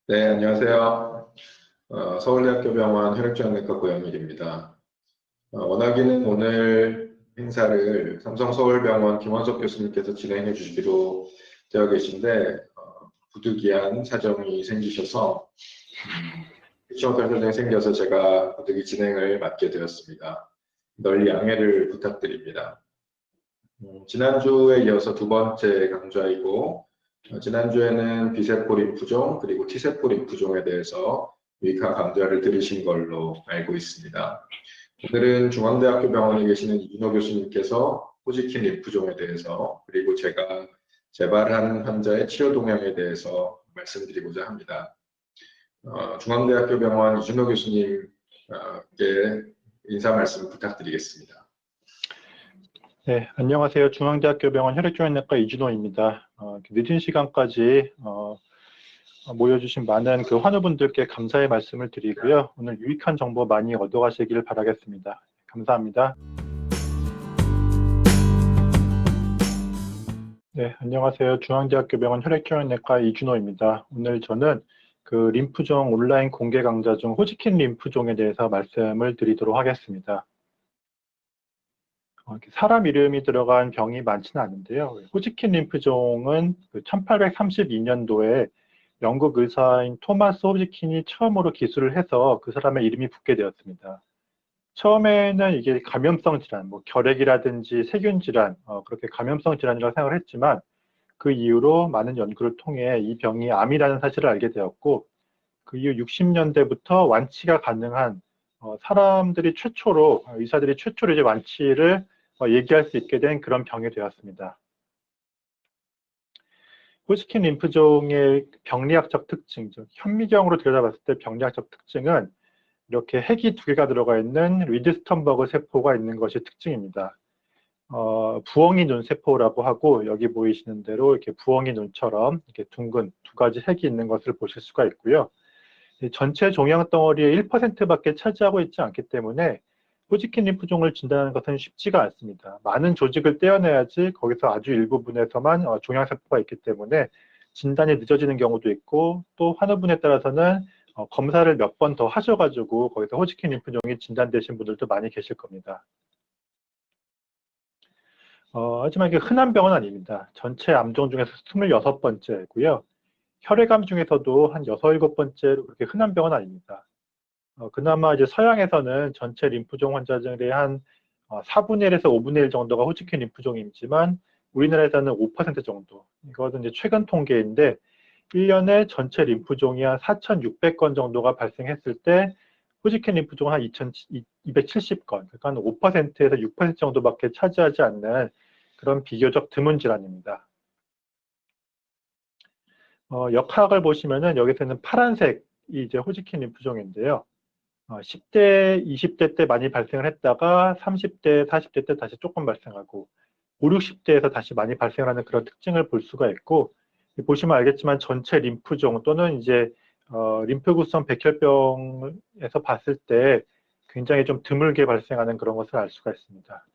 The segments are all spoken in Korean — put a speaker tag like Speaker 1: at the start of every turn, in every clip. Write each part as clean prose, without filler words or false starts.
Speaker 1: 네, 안녕하세요. 서울대학교 병원 혈액종양내과 고영일입니다. 원하기는 오늘 행사를 삼성서울병원 김원석 교수님께서 진행해 주시기로 되어 계신데 부득이한 사정이 생기셔서 시험관 사정이 생겨서 제가 부득이 진행을 맡게 되었습니다. 널리 양해를 부탁드립니다. 지난주에 이어서 두 번째 강좌이고 지난주에는 B세포 림프종 그리고 T세포 림프종에 대해서 유익한 강좌를 들으신 걸로 알고 있습니다. 오늘은 중앙대학교 병원에 계시는 이준호 교수님께서 호지킨 림프종에 대해서 그리고 제가 재발한 환자의 치료 동향에 대해서 말씀드리고자 합니다. 중앙대학교 병원 이준호 교수님께 인사 말씀 부탁드리겠습니다.
Speaker 2: 네, 안녕하세요. 중앙대학교 병원 혈액종양내과 이준호입니다. 늦은 시간까지 모여주신 많은 환우분들께 감사의 말씀을 드리고요. 오늘 유익한 정보 많이 얻어가시길 바라겠습니다. 감사합니다. 네, 안녕하세요. 중앙대학교 병원 혈액종양내과 이준호입니다. 오늘 저는 림프종 온라인 공개 강좌 중 호지킨 림프종에 대해서 말씀을 드리도록 하겠습니다. 사람 이름이 들어간 병이 많지는 않은데요. 호지킨 림프종은 1832년도에 영국 의사인 토마스 호지킨이 처음으로 기술을 해서 그 사람의 이름이 붙게 되었습니다. 처음에는 이게 감염성 질환, 결핵이라든지 세균 질환, 그렇게 감염성 질환이라고 생각을 했지만 그 이후로 많은 연구를 통해 이 병이 암이라는 사실을 알게 되었고 그 이후 60년대부터 완치가 가능한 사람들이 최초로, 의사들이 최초로 이제 완치를 얘기할 수 있게 된 그런 병이 되었습니다. 호지킨 림프종의 병리학적 특징, 현미경으로 들여다봤을 때 병리학적 특징은 이렇게 핵이 두 개가 들어가 있는 리드스턴버그 세포가 있는 것이 특징입니다. 부엉이 눈 세포라고 하고 여기 보이시는 대로 이렇게 부엉이 눈처럼 이렇게 둥근 두 가지 핵이 있는 것을 보실 수가 있고요. 전체 종양 덩어리의 1%밖에 차지하고 있지 않기 때문에 호지킨 림프종을 진단하는 것은 쉽지가 않습니다. 많은 조직을 떼어내야지 거기서 아주 일부분에서만 종양세포가 있기 때문에 진단이 늦어지는 경우도 있고 또 환우분에 따라서는 검사를 몇 번 더 하셔가지고 거기서 호지킨 림프종이 진단되신 분들도 많이 계실 겁니다. 하지만 이게 흔한 병은 아닙니다. 전체 암종 중에서 26번째고요. 혈액암 중에서도 한 6, 7번째로 그렇게 흔한 병은 아닙니다. 그나마 이제 서양에서는 전체 림프종 환자들의 한 4분의 1에서 5분의 1 정도가 호지킨 림프종이지만 우리나라에서는 5% 정도. 이것은 이제 최근 통계인데 1년에 전체 림프종이 한 4,600건 정도가 발생했을 때 호지킨 림프종은 한 2,270건, 그러니까 한 5%에서 6% 정도밖에 차지하지 않는 그런 비교적 드문 질환입니다. 역학을 보시면은 여기서는 파란색이 이제 호지킨 림프종인데요. 10대, 20대 때 많이 발생을 했다가 30대, 40대 때 다시 조금 발생하고 5, 60대에서 다시 많이 발생하는 그런 특징을 볼 수가 있고 보시면 알겠지만 전체 림프종 또는 이제 림프구성 백혈병에서 봤을 때 굉장히 좀 드물게 발생하는 그런 것을 알 수가 있습니다.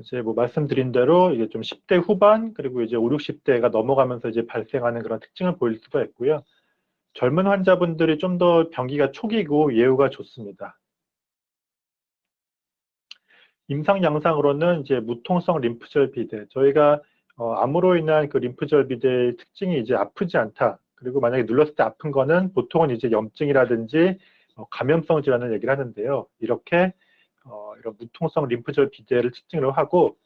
Speaker 2: 이제 말씀드린 대로 이게 좀 10대 후반 그리고 이제 5, 60대가 넘어가면서 이제 발생하는 그런 특징을 보일 수가 있고요. 젊은 환자분들이 좀 더 병기가 초기고 예후가 좋습니다. 임상 양상으로는 이제 무통성 림프절 비대, 저희가 암으로 인한 그 림프절 비대의 특징이 이제 아프지 않다. 그리고 만약에 눌렀을 때 아픈 거는 보통은 이제 염증이라든지 감염성 질환을 얘기를 하는데요. 이렇게 이런 무통성 림프절 비대를 특징으로 하고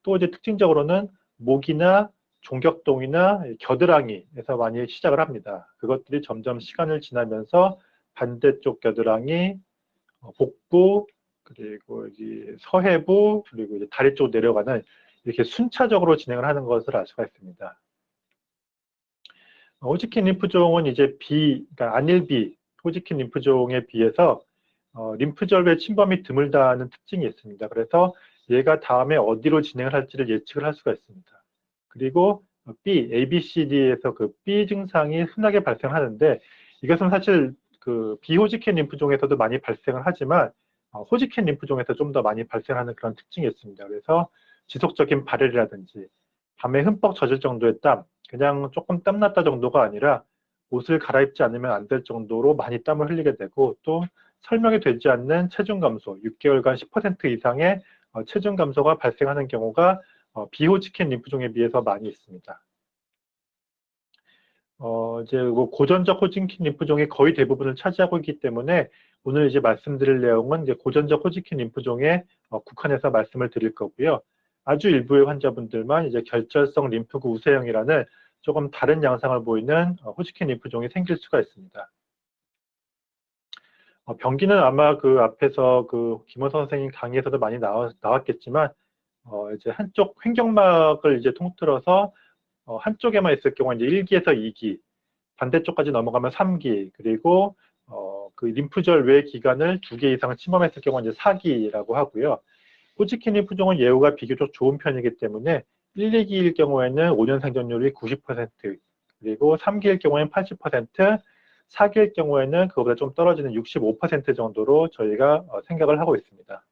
Speaker 2: 또 이제 특징적으로는 목이나 종격동이나 겨드랑이에서 많이 시작을 합니다. 그것들이 점점 시간을 지나면서 반대쪽 겨드랑이, 복부, 그리고 여기 서해부, 그리고 이제 다리 쪽으로 내려가는 이렇게 순차적으로 진행을 하는 것을 알 수가 있습니다. 호지킨 림프종은 이제 그러니까 안일비 호지킨 림프종에 비해서 림프절의 침범이 드물다는 특징이 있습니다. 그래서 얘가 다음에 어디로 진행을 할지를 예측을 할 수가 있습니다. 그리고 B, ABCD에서 그 B 증상이 흔하게 발생하는데 이것은 사실 그 비호지킨 림프종에서도 많이 발생을 하지만 호지킨 림프종에서 좀 더 많이 발생하는 그런 특징이 있습니다. 그래서 지속적인 발열이라든지 밤에 흠뻑 젖을 정도의 땀, 그냥 조금 땀났다 정도가 아니라 옷을 갈아입지 않으면 안 될 정도로 많이 땀을 흘리게 되고 또 설명이 되지 않는 체중 감소, 6개월간 10% 이상의 체중 감소가 발생하는 경우가 비호지킨 림프종에 비해서 많이 있습니다. 이제 뭐 고전적 호지킨 림프종이 거의 대부분을 차지하고 있기 때문에 오늘 이제 말씀드릴 내용은 이제 고전적 호지킨 림프종에 국한해서 말씀을 드릴 거고요. 아주 일부의 환자분들만 이제 결절성 림프구 우세형이라는 조금 다른 양상을 보이는 호지킨 림프종이 생길 수가 있습니다. 병기는 아마 그 앞에서 그 김원선 선생님 강의에서도 많이 나왔겠지만 이제 한쪽 횡격막을 이제 통틀어서 한쪽에만 있을 경우 이제 1기에서 2기, 반대쪽까지 넘어가면 3기, 그리고 그 림프절 외 기관을 2개 이상 침범했을 경우 이제 4기라고 하고요. 호지킨 림프종은 예후가 비교적 좋은 편이기 때문에 1, 2기일 경우에는 5년 생존율이 90%, 그리고 3기일 경우에는 80%, 4기일 경우에는 그거보다 좀 떨어지는 65% 정도로 저희가 생각을 하고 있습니다.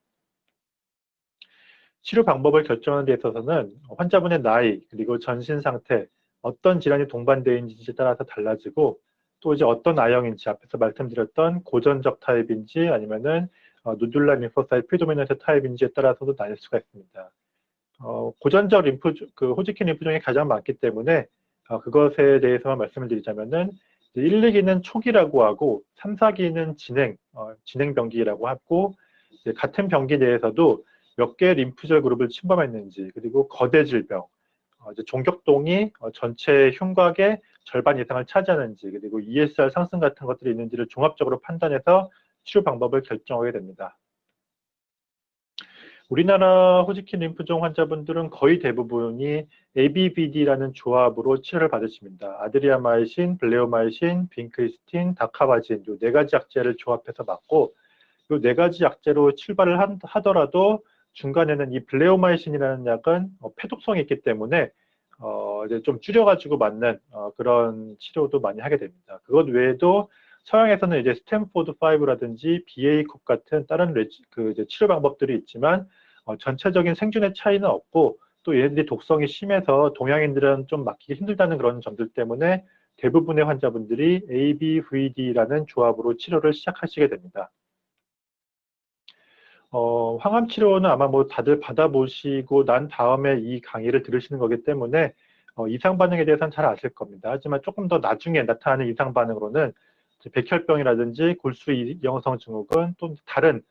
Speaker 2: 치료 방법을 결정하는 데 있어서는 환자분의 나이, 그리고 전신 상태, 어떤 질환이 동반되어 있는지에 따라서 달라지고 또 이제 어떤 I형인지 앞에서 말씀드렸던 고전적 타입인지 아니면은 누듈라 림포사이트 프리도미넌트 타입인지에 따라서도 나뉠 수가 있습니다. 고전적 그 호지킨 림프종이 가장 많기 때문에 그것에 대해서만 말씀을 드리자면은 1, 2기는 초기라고 하고 3, 4기는 진행 병기라고 하고 같은 병기 내에서도 몇 개의 림프절 그룹을 침범했는지 그리고 거대 질병, 이제 종격동이 전체 흉곽의 절반 이상을 차지하는지 그리고 ESR 상승 같은 것들이 있는지를 종합적으로 판단해서 치료 방법을 결정하게 됩니다. 우리나라 호지킨 림프종 환자분들은 거의 대부분이 ABVD라는 조합으로 치료를 받으십니다. 아드리아마이신, 블레오마이신, 빈크리스틴, 다카바진 이 4가지 약제를 조합해서 맞고 이 4가지 약제로 출발을 하더라도 중간에는 이 블레오마이신이라는 약은 폐독성이 있기 때문에 이제 좀 줄여가지고 맞는 그런 치료도 많이 하게 됩니다. 그것 외에도 서양에서는 이제 스탠포드 5라든지 BA콥 같은 다른 이제 치료 방법들이 있지만 전체적인 생존의 차이는 없고 또 얘네들이 독성이 심해서 동양인들은 좀 맞기가 힘들다는 그런 점들 때문에 대부분의 환자분들이 ABVD라는 조합으로 치료를 시작하시게 됩니다. 항암 치료는 아마 뭐 다들 받아보시고 난 다음에 이 강의를 들으시는 거기 때문에 이상 반응에 대해서는 잘 아실 겁니다. 하지만 조금 더 나중에 나타나는 이상 반응으로는 백혈병이라든지 골수 이형성 증후군 또 다른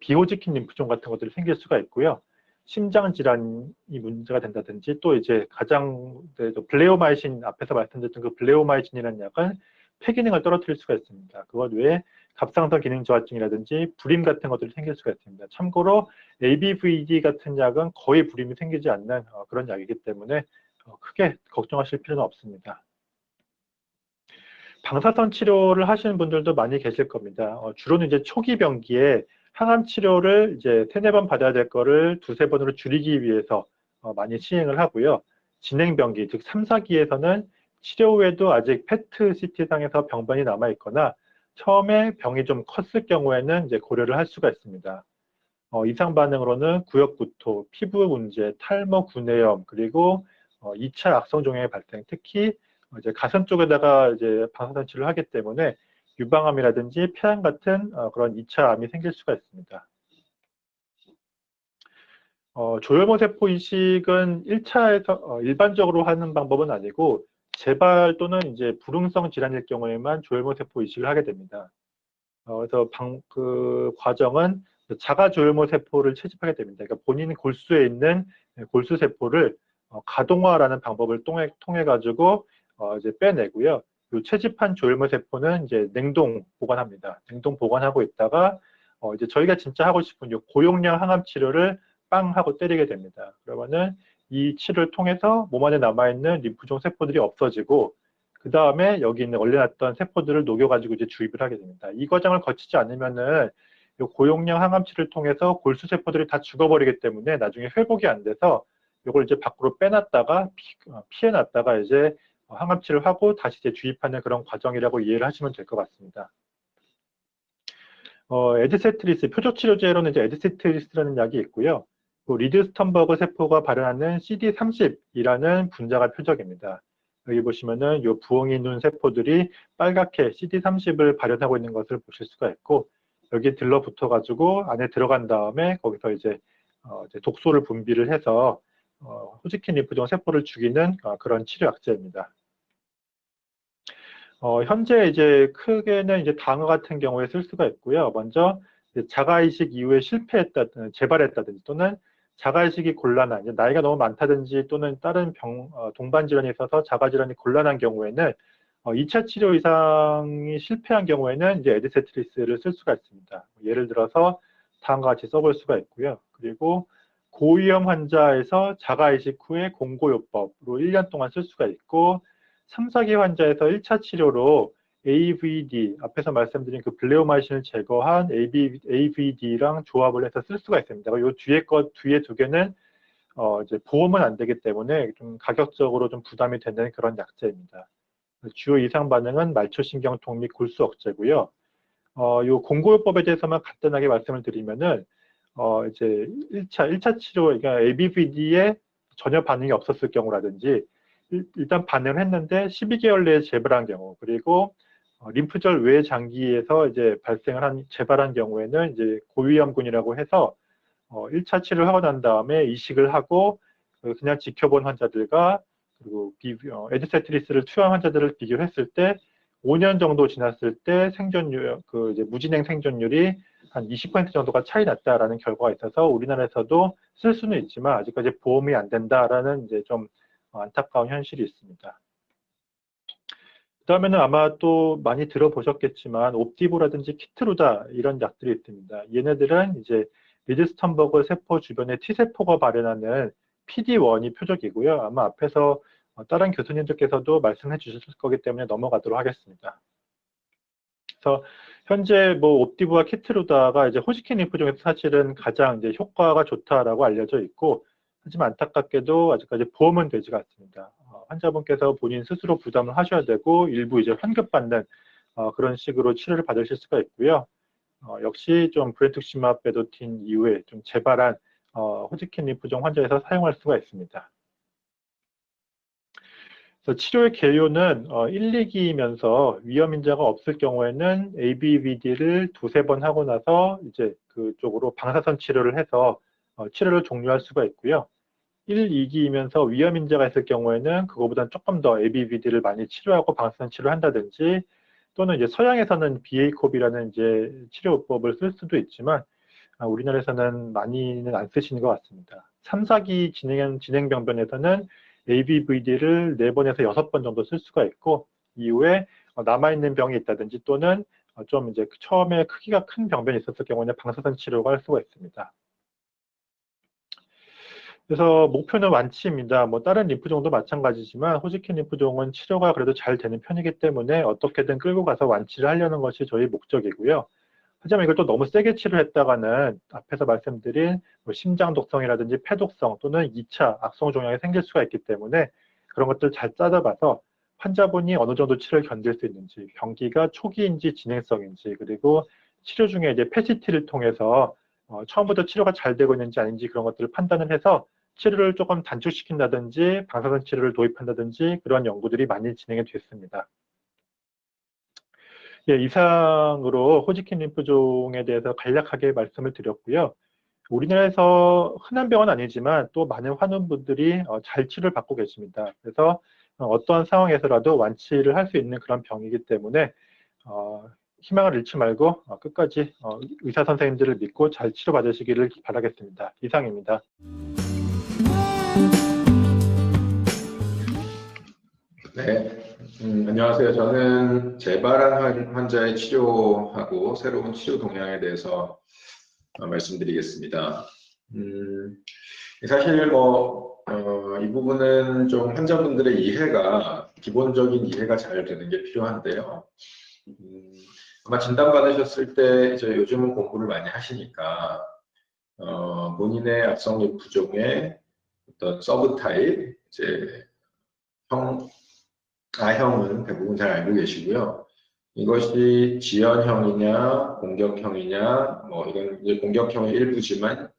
Speaker 2: 비호지킨 림프종 같은 것들이 생길 수가 있고요. 심장 질환이 문제가 된다든지 또 이제 가장 블레오마이신 앞에서 말씀드렸던 그 블레오마이신이라는 약은 폐 기능을 떨어뜨릴 수가 있습니다. 그것 외에 갑상선 기능 저하증이라든지 불임 같은 것들이 생길 수가 있습니다. 참고로 ABVD 같은 약은 거의 불임이 생기지 않는 그런 약이기 때문에 크게 걱정하실 필요는 없습니다. 방사선 치료를 하시는 분들도 많이 계실 겁니다. 주로는 이제 초기 병기에 항암 치료를 이제 3-4번 받아야 될 거를 2-3번으로 줄이기 위해서 많이 시행을 하고요. 진행 병기, 즉 3, 4기에서는 치료 후에도 아직 PET CT상에서 병변이 남아 있거나 처음에 병이 좀 컸을 경우에는 이제 고려를 할 수가 있습니다. 이상 반응으로는 구역구토, 피부 문제, 탈모, 구내염, 그리고 2차 악성 종양의 발생, 특히 이제 가슴 쪽에다가 이제 방사선 치료를 하기 때문에 유방암이라든지 폐암 같은 그런 2차 암이 생길 수가 있습니다. 조혈모 세포 이식은 1차에서 일반적으로 하는 방법은 아니고 재발 또는 이제 불응성 질환일 경우에만 조혈모 세포 이식을 하게 됩니다. 그래서 그 과정은 자가 조혈모 세포를 채집하게 됩니다. 그러니까 본인 골수에 있는 골수 세포를 가동화라는 방법을 통해 가지고 이제 빼내고요. 이 채집한 조혈모 세포는 이제 냉동 보관합니다. 냉동 보관하고 있다가 이제 저희가 진짜 하고 싶은 이 고용량 항암 치료를 빵 하고 때리게 됩니다. 그러면은 이 치료를 통해서 몸 안에 남아있는 림프종 세포들이 없어지고 그 다음에 여기 있는 얼려놨던 세포들을 녹여가지고 이제 주입을 하게 됩니다. 이 과정을 거치지 않으면은 이 고용량 항암치를 통해서 골수 세포들이 다 죽어버리기 때문에 나중에 회복이 안 돼서 이걸 이제 밖으로 빼놨다가 피해놨다가 이제 항암치를 하고 다시 이제 주입하는 그런 과정이라고 이해를 하시면 될 것 같습니다. 에드세트리스, 표적치료제로는 이제 에드세트리스라는 약이 있고요. 리드 스턴버그 세포가 발현하는 CD30이라는 분자가 표적입니다. 여기 보시면은 이 부엉이 눈 세포들이 빨갛게 CD30을 발현하고 있는 것을 보실 수가 있고, 여기 들러붙어 가지고 안에 들어간 다음에 거기서 이제 독소를 분비를 해서 호지킨 림프종 세포를 죽이는 그런 치료 약제입니다. 현재 이제 크게는 이제 다음과 같은 경우에 쓸 수가 있고요. 먼저 자가이식 이후에 재발했다든지 또는 자가이식이 곤란한, 이제 나이가 너무 많다든지 또는 다른 동반 질환이 있어서 자가 질환이 곤란한 경우에는 2차 치료 이상이 실패한 경우에는 이제 에드세트리스를 쓸 수가 있습니다. 예를 들어서 다음과 같이 써볼 수가 있고요. 그리고 고위험 환자에서 자가이식 후에 공고요법으로 1년 동안 쓸 수가 있고, 3, 4기 환자에서 1차 치료로 AVD, 앞에서 말씀드린 그 블레오마이신을 제거한 AVD랑 조합을 해서 쓸 수가 있습니다. 뒤에 두 개는 이제 보험은 안 되기 때문에 좀 가격적으로 좀 부담이 되는 그런 약제입니다. 주요 이상 반응은 말초신경통 및 골수 억제고요. 요 공고요법에 대해서만 간단하게 말씀을 드리면은 이제 1차 치료, 그러니까 ABVD에 전혀 반응이 없었을 경우라든지 일단 반응을 했는데 12개월 내에 재발한 경우, 그리고 림프절 외 장기에서 이제 재발한 경우에는 이제 고위험군이라고 해서 1차 치료를 하고 난 다음에 이식을 하고 그냥 지켜본 환자들과 그리고 에드세트리스를 투여한 환자들을 비교했을 때 5년 정도 지났을 때 생존율, 이제 무진행 생존율이 한 20% 정도가 차이 났다라는 결과가 있어서 우리나라에서도 쓸 수는 있지만 아직까지 보험이 안 된다라는 이제 좀 안타까운 현실이 있습니다. 그 다음에는 아마 또 많이 들어보셨겠지만 옵디보라든지 키트루다 이런 약들이 있습니다. 얘네들은 이제 리드 스턴버그 세포 주변에 T세포가 발현하는 PD-1이 표적이고요. 아마 앞에서 다른 교수님들께서도 말씀해 주셨을 거기 때문에 넘어가도록 하겠습니다. 그래서 현재 뭐 옵디브와 키트루다가 이제 호지킨 림프종에서 사실은 가장 이제 효과가 좋다라고 알려져 있고, 하지만 안타깝게도 아직까지 보험은 되지가 않습니다. 환자분께서 본인 스스로 부담을 하셔야 되고 일부 이제 환급받는 그런 식으로 치료를 받으실 수가 있고요. 역시 좀 브렌투시맙 베도틴 이후에 좀 재발한 호지킨 림프종 환자에서 사용할 수가 있습니다. 그래서 치료의 개요는 1, 2기이면서 위험 인자가 없을 경우에는 ABVD를 두세 번 하고 나서 이제 그쪽으로 방사선 치료를 해서 치료를 종료할 수가 있고요. 1, 2기이면서 위험 인자가 있을 경우에는 그거보다는 조금 더 ABVD를 많이 치료하고 방사선 치료를 한다든지, 또는 이제 서양에서는 BACOB이라는 이제 치료법을 쓸 수도 있지만 우리나라에서는 많이는 안 쓰시는 것 같습니다. 3, 4기 진행 병변에서는 ABVD를 4번에서 6번 정도 쓸 수가 있고, 이후에 남아있는 병이 있다든지 또는 좀 이제 처음에 크기가 큰 병변이 있었을 경우에는 방사선 치료가 할 수가 있습니다. 그래서 목표는 완치입니다. 뭐 다른 림프종도 마찬가지지만 호지킨 림프종은 치료가 그래도 잘 되는 편이기 때문에 어떻게든 끌고 가서 완치를 하려는 것이 저희 목적이고요. 하지만 이걸 또 너무 세게 치료했다가는 앞에서 말씀드린 뭐 심장 독성이라든지 폐독성 또는 2차 악성 종양이 생길 수가 있기 때문에 그런 것들 잘 따져봐서 환자분이 어느 정도 치료를 견딜 수 있는지, 병기가 초기인지 진행성인지, 그리고 치료 중에 이제 PET-CT를 통해서 처음부터 치료가 잘 되고 있는지 아닌지 그런 것들을 판단을 해서 치료를 조금 단축시킨다든지 방사선 치료를 도입한다든지 그런 연구들이 많이 진행이 됐습니다. 예, 이상으로 호지킨 림프종에 대해서 간략하게 말씀을 드렸고요. 우리나라에서 흔한 병은 아니지만 또 많은 환우분들이 잘 치료를 받고 계십니다. 그래서 어떠한 상황에서라도 완치를 할 수 있는 그런 병이기 때문에 희망을 잃지 말고 끝까지 의사 선생님들을 믿고 잘 치료받으시기를 바라겠습니다. 이상입니다.
Speaker 1: 네, 안녕하세요. 저는 재발한 환자의 치료하고 새로운 치료 동향에 대해서 말씀드리겠습니다. 사실 이 부분은 좀 환자분들의 기본적인 이해가 잘 되는 게 필요한데요. 아마 진단받으셨을 때 이제 요즘은 공부를 많이 하시니까 본인의 악성 림프종의 어떤 서브 타입, 이제 A형은 대부분 잘 알고 계시고요. 이것이 지연형이냐, 공격형이냐, 이건 이제 공격형의 일부지만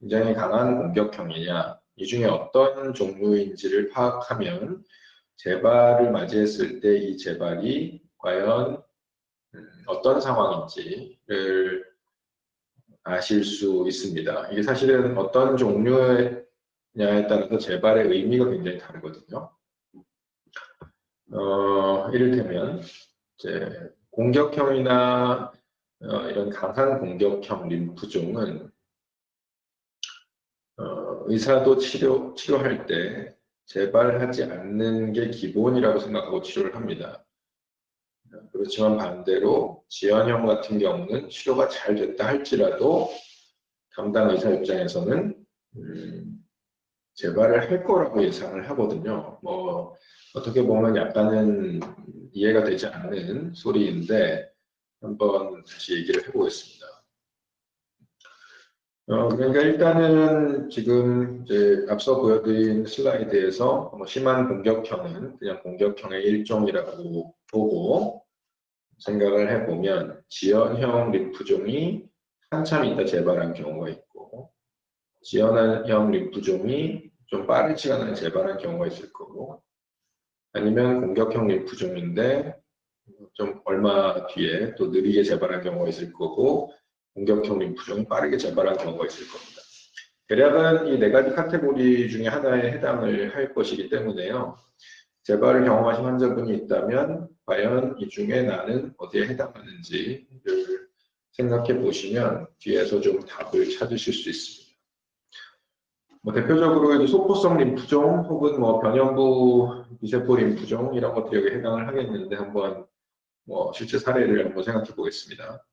Speaker 1: 굉장히 강한 공격형이냐, 이 중에 어떤 종류인지를 파악하면 재발을 맞이했을 때 이 재발이 과연 어떤 상황인지를 아실 수 있습니다. 이게 사실은 어떤 종류냐에 따라서 재발의 의미가 굉장히 다르거든요. 이를테면 이제 공격형이나 이런 강한 공격형 림프종은 의사도 치료할 때 재발하지 않는 게 기본이라고 생각하고 치료를 합니다. 그렇지만 반대로 지연형 같은 경우는 치료가 잘 됐다 할지라도 담당 의사 입장에서는 재발을 할 거라고 예상을 하거든요. 뭐 어떻게 보면 약간은 이해가 되지 않는 소리인데 한번 다시 얘기를 해보겠습니다. 그러니까 일단은 지금 이제 앞서 보여드린 슬라이드에서 심한 공격형은 그냥 공격형의 일종이라고 보고 생각을 해보면 지연형 림프종이 한참 있다 재발한 경우가 있고 지연형 림프종이 좀 빠른 시간 안에 재발한 경우가 있을 거고 아니면 공격형 림프종인데 좀 얼마 뒤에 또 느리게 재발한 경우가 있을 거고 공격형 림프종이 빠르게 재발한 경우가 있을 겁니다. 대략은 이 네 가지 카테고리 중에 하나에 해당을 할 것이기 때문에요. 재발을 경험하신 환자분이 있다면 과연 이 중에 나는 어디에 해당하는지를 생각해 보시면 뒤에서 좀 답을 찾으실 수 있습니다. 뭐 대표적으로 이제 소포성 림프종 혹은 뭐 변형부 미세포 림프종 이런 것들이 여기 해당을 하겠는데 한번 뭐 실제 사례를 한번 생각해 보겠습니다.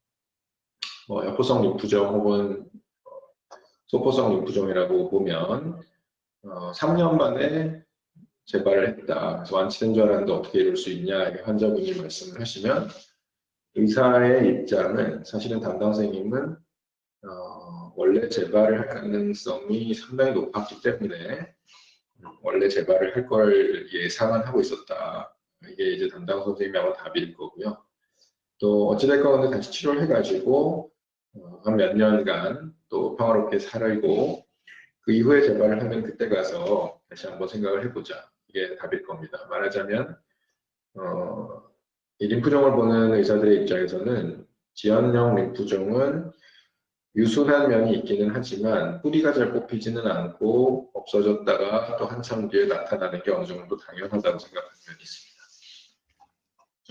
Speaker 1: 뭐 여포성 림프종 혹은 소포성 림프종이라고 보면 3년 만에 재발을 했다. 그래서 완치된 줄 알았는데 어떻게 이럴 수 있냐 이렇게 환자분이 말씀을 하시면 의사의 입장은 사실은 담당 선생님은 원래 재발을 할 가능성이 상당히 높았기 때문에 원래 재발을 할 걸 예상은 하고 있었다. 이게 이제 담당 선생님이 아마 답일 거고요. 또 어찌됐건 다시 치료를 해가지고 한 몇 년간 또 평화롭게 살고 그 이후에 재발을 하면 그때 가서 다시 한번 생각을 해보자. 이게 답일 겁니다. 말하자면 이 림프종을 보는 의사들의 입장에서는 지연형 림프종은 유순한 면이 있기는 하지만 뿌리가 잘 뽑히지는 않고 없어졌다가 또 한참 뒤에 나타나는 게 어느 정도 당연하다고 생각하는 면이 있습니다.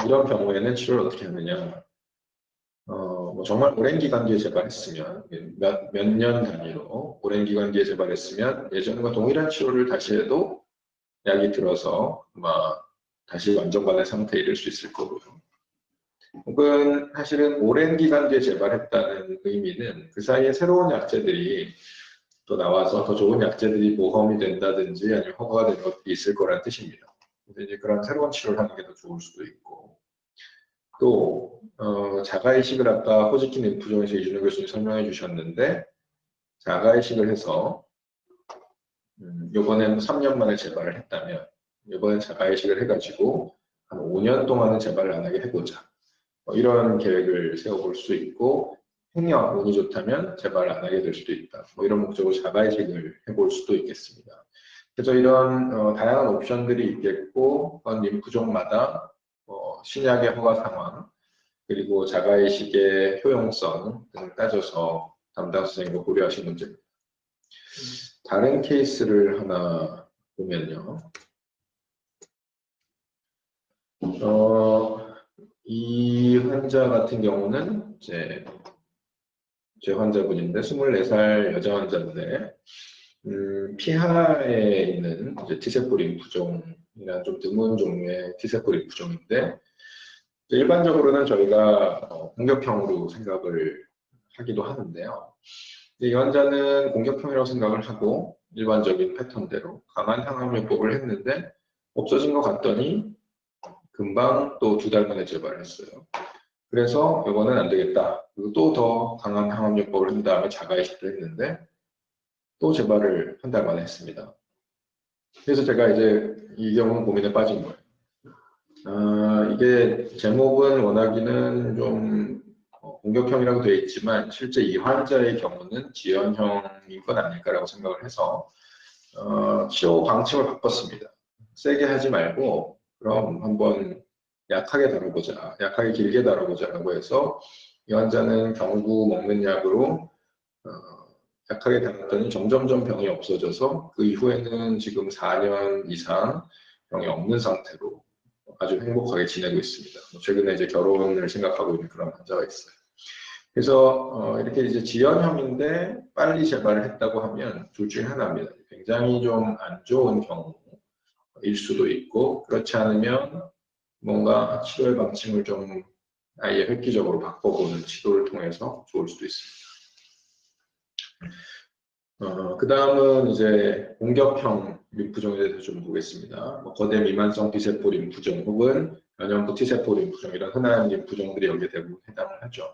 Speaker 1: 이런 경우에는 치료를 어떻게 하느냐? 뭐 정말 오랜 기간 뒤에 재발했으면 몇 년 단위로 오랜 기간 뒤에 재발했으면 예전과 동일한 치료를 다시 해도 약이 들어서 아마 다시 완전반의 상태에 이를 수 있을 거고요. 혹은 사실은 오랜 기간 뒤에 재발했다는 의미는 그 사이에 새로운 약제들이 또 나와서 더 좋은 약제들이 모험이 된다든지 아니면 허가가 되는 것들이 있을 거란 뜻입니다. 그래서 이제 그런 새로운 치료를 하는 게 더 좋을 수도 있고 또 자가이식을 아까 호지킨 림프종에서 이준호 교수님 설명해 주셨는데 자가이식을 해서 이번에는 3년 만에 재발을 했다면 이번엔 자가이식을 해가지고 한 5년 동안은 재발을 안 하게 해보자. 이런 계획을 세워볼 수 있고 행여 운이 좋다면 재발을 안 하게 될 수도 있다. 이런 목적으로 자가이식을 해볼 수도 있겠습니다. 그래서 이런 다양한 옵션들이 있겠고 림프종마다 신약의 허가 상황 그리고 자가이식의 효용성 등을 따져서 담당 선생님과 고려하신 문제입니다. 다른 케이스를 하나 보면요. 이 환자 같은 경우는 제 환자분인데 24살 여자 환자인데 피하에 있는 T세포 림프종이라는 좀 드문 종류의 T세포 림프종인데 일반적으로는 저희가 공격형으로 생각을 하기도 하는데요. 이 환자는 공격형이라고 생각을 하고 일반적인 패턴대로 강한 항암요법을 했는데 없어진 것 같더니 금방 또 2달 만에 재발을 했어요. 그래서 이거는 안 되겠다. 그리고 또 더 강한 항암요법을 한 다음에 자가이식을 했는데 또 재발을 한 달 만에 했습니다. 그래서 제가 이제 이 경우는 고민에 빠진 거예요. 이게 제목은 원하기는 좀 공격형이라고 되어 있지만 실제 이 환자의 경우는 지연형인 건 아닐까라고 생각을 해서 치료 방침을 바꿨습니다. 세게 하지 말고 그럼 한번 약하게 다뤄보자, 약하게 길게 다뤄보자라고 해서 이 환자는 경구 먹는 약으로 약하게 다뤘더니 점점점 병이 없어져서 그 이후에는 지금 4년 이상 병이 없는 상태로 아주 행복하게 지내고 있습니다. 최근에 이제 결혼을 생각하고 있는 그런 환자가 있어요. 그래서 이렇게 이제 지연형인데 빨리 재발을 했다고 하면 둘 중에 하나입니다. 굉장히 좀 안 좋은 경우일 수도 있고, 그렇지 않으면 뭔가 치료의 방침을 좀 아예 획기적으로 바꿔보는 시도를 통해서 좋을 수도 있습니다. 그 다음은 이제 공격형 림프종에 대해서 좀 보겠습니다. 거대 미만성 B세포 림프종 혹은 면역부 T세포 림프종, 이런 흔한 림프종들이 여기에 대부분 해당을 하죠.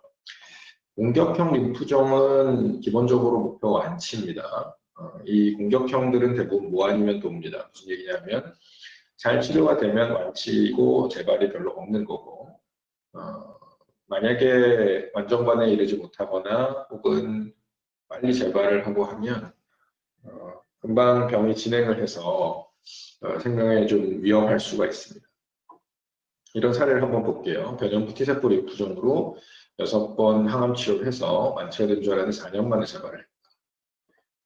Speaker 1: 공격형 림프종은 기본적으로 목표 완치입니다. 이 공격형들은 대부분 뭐 아니면 돕니다. 무슨 얘기냐면 잘 치료가 되면 완치고 재발이 별로 없는 거고, 만약에 완전반에 이르지 못하거나 혹은 빨리 재발을 하고 하면 금방 병이 진행을 해서 생명에 좀 위험할 수가 있습니다. 이런 사례를 한번 볼게요. 변형부 T세포 림프종으로 6번 항암 치료를 해서 완치가 된 줄 알았는데 4년 만에 재발을 했다.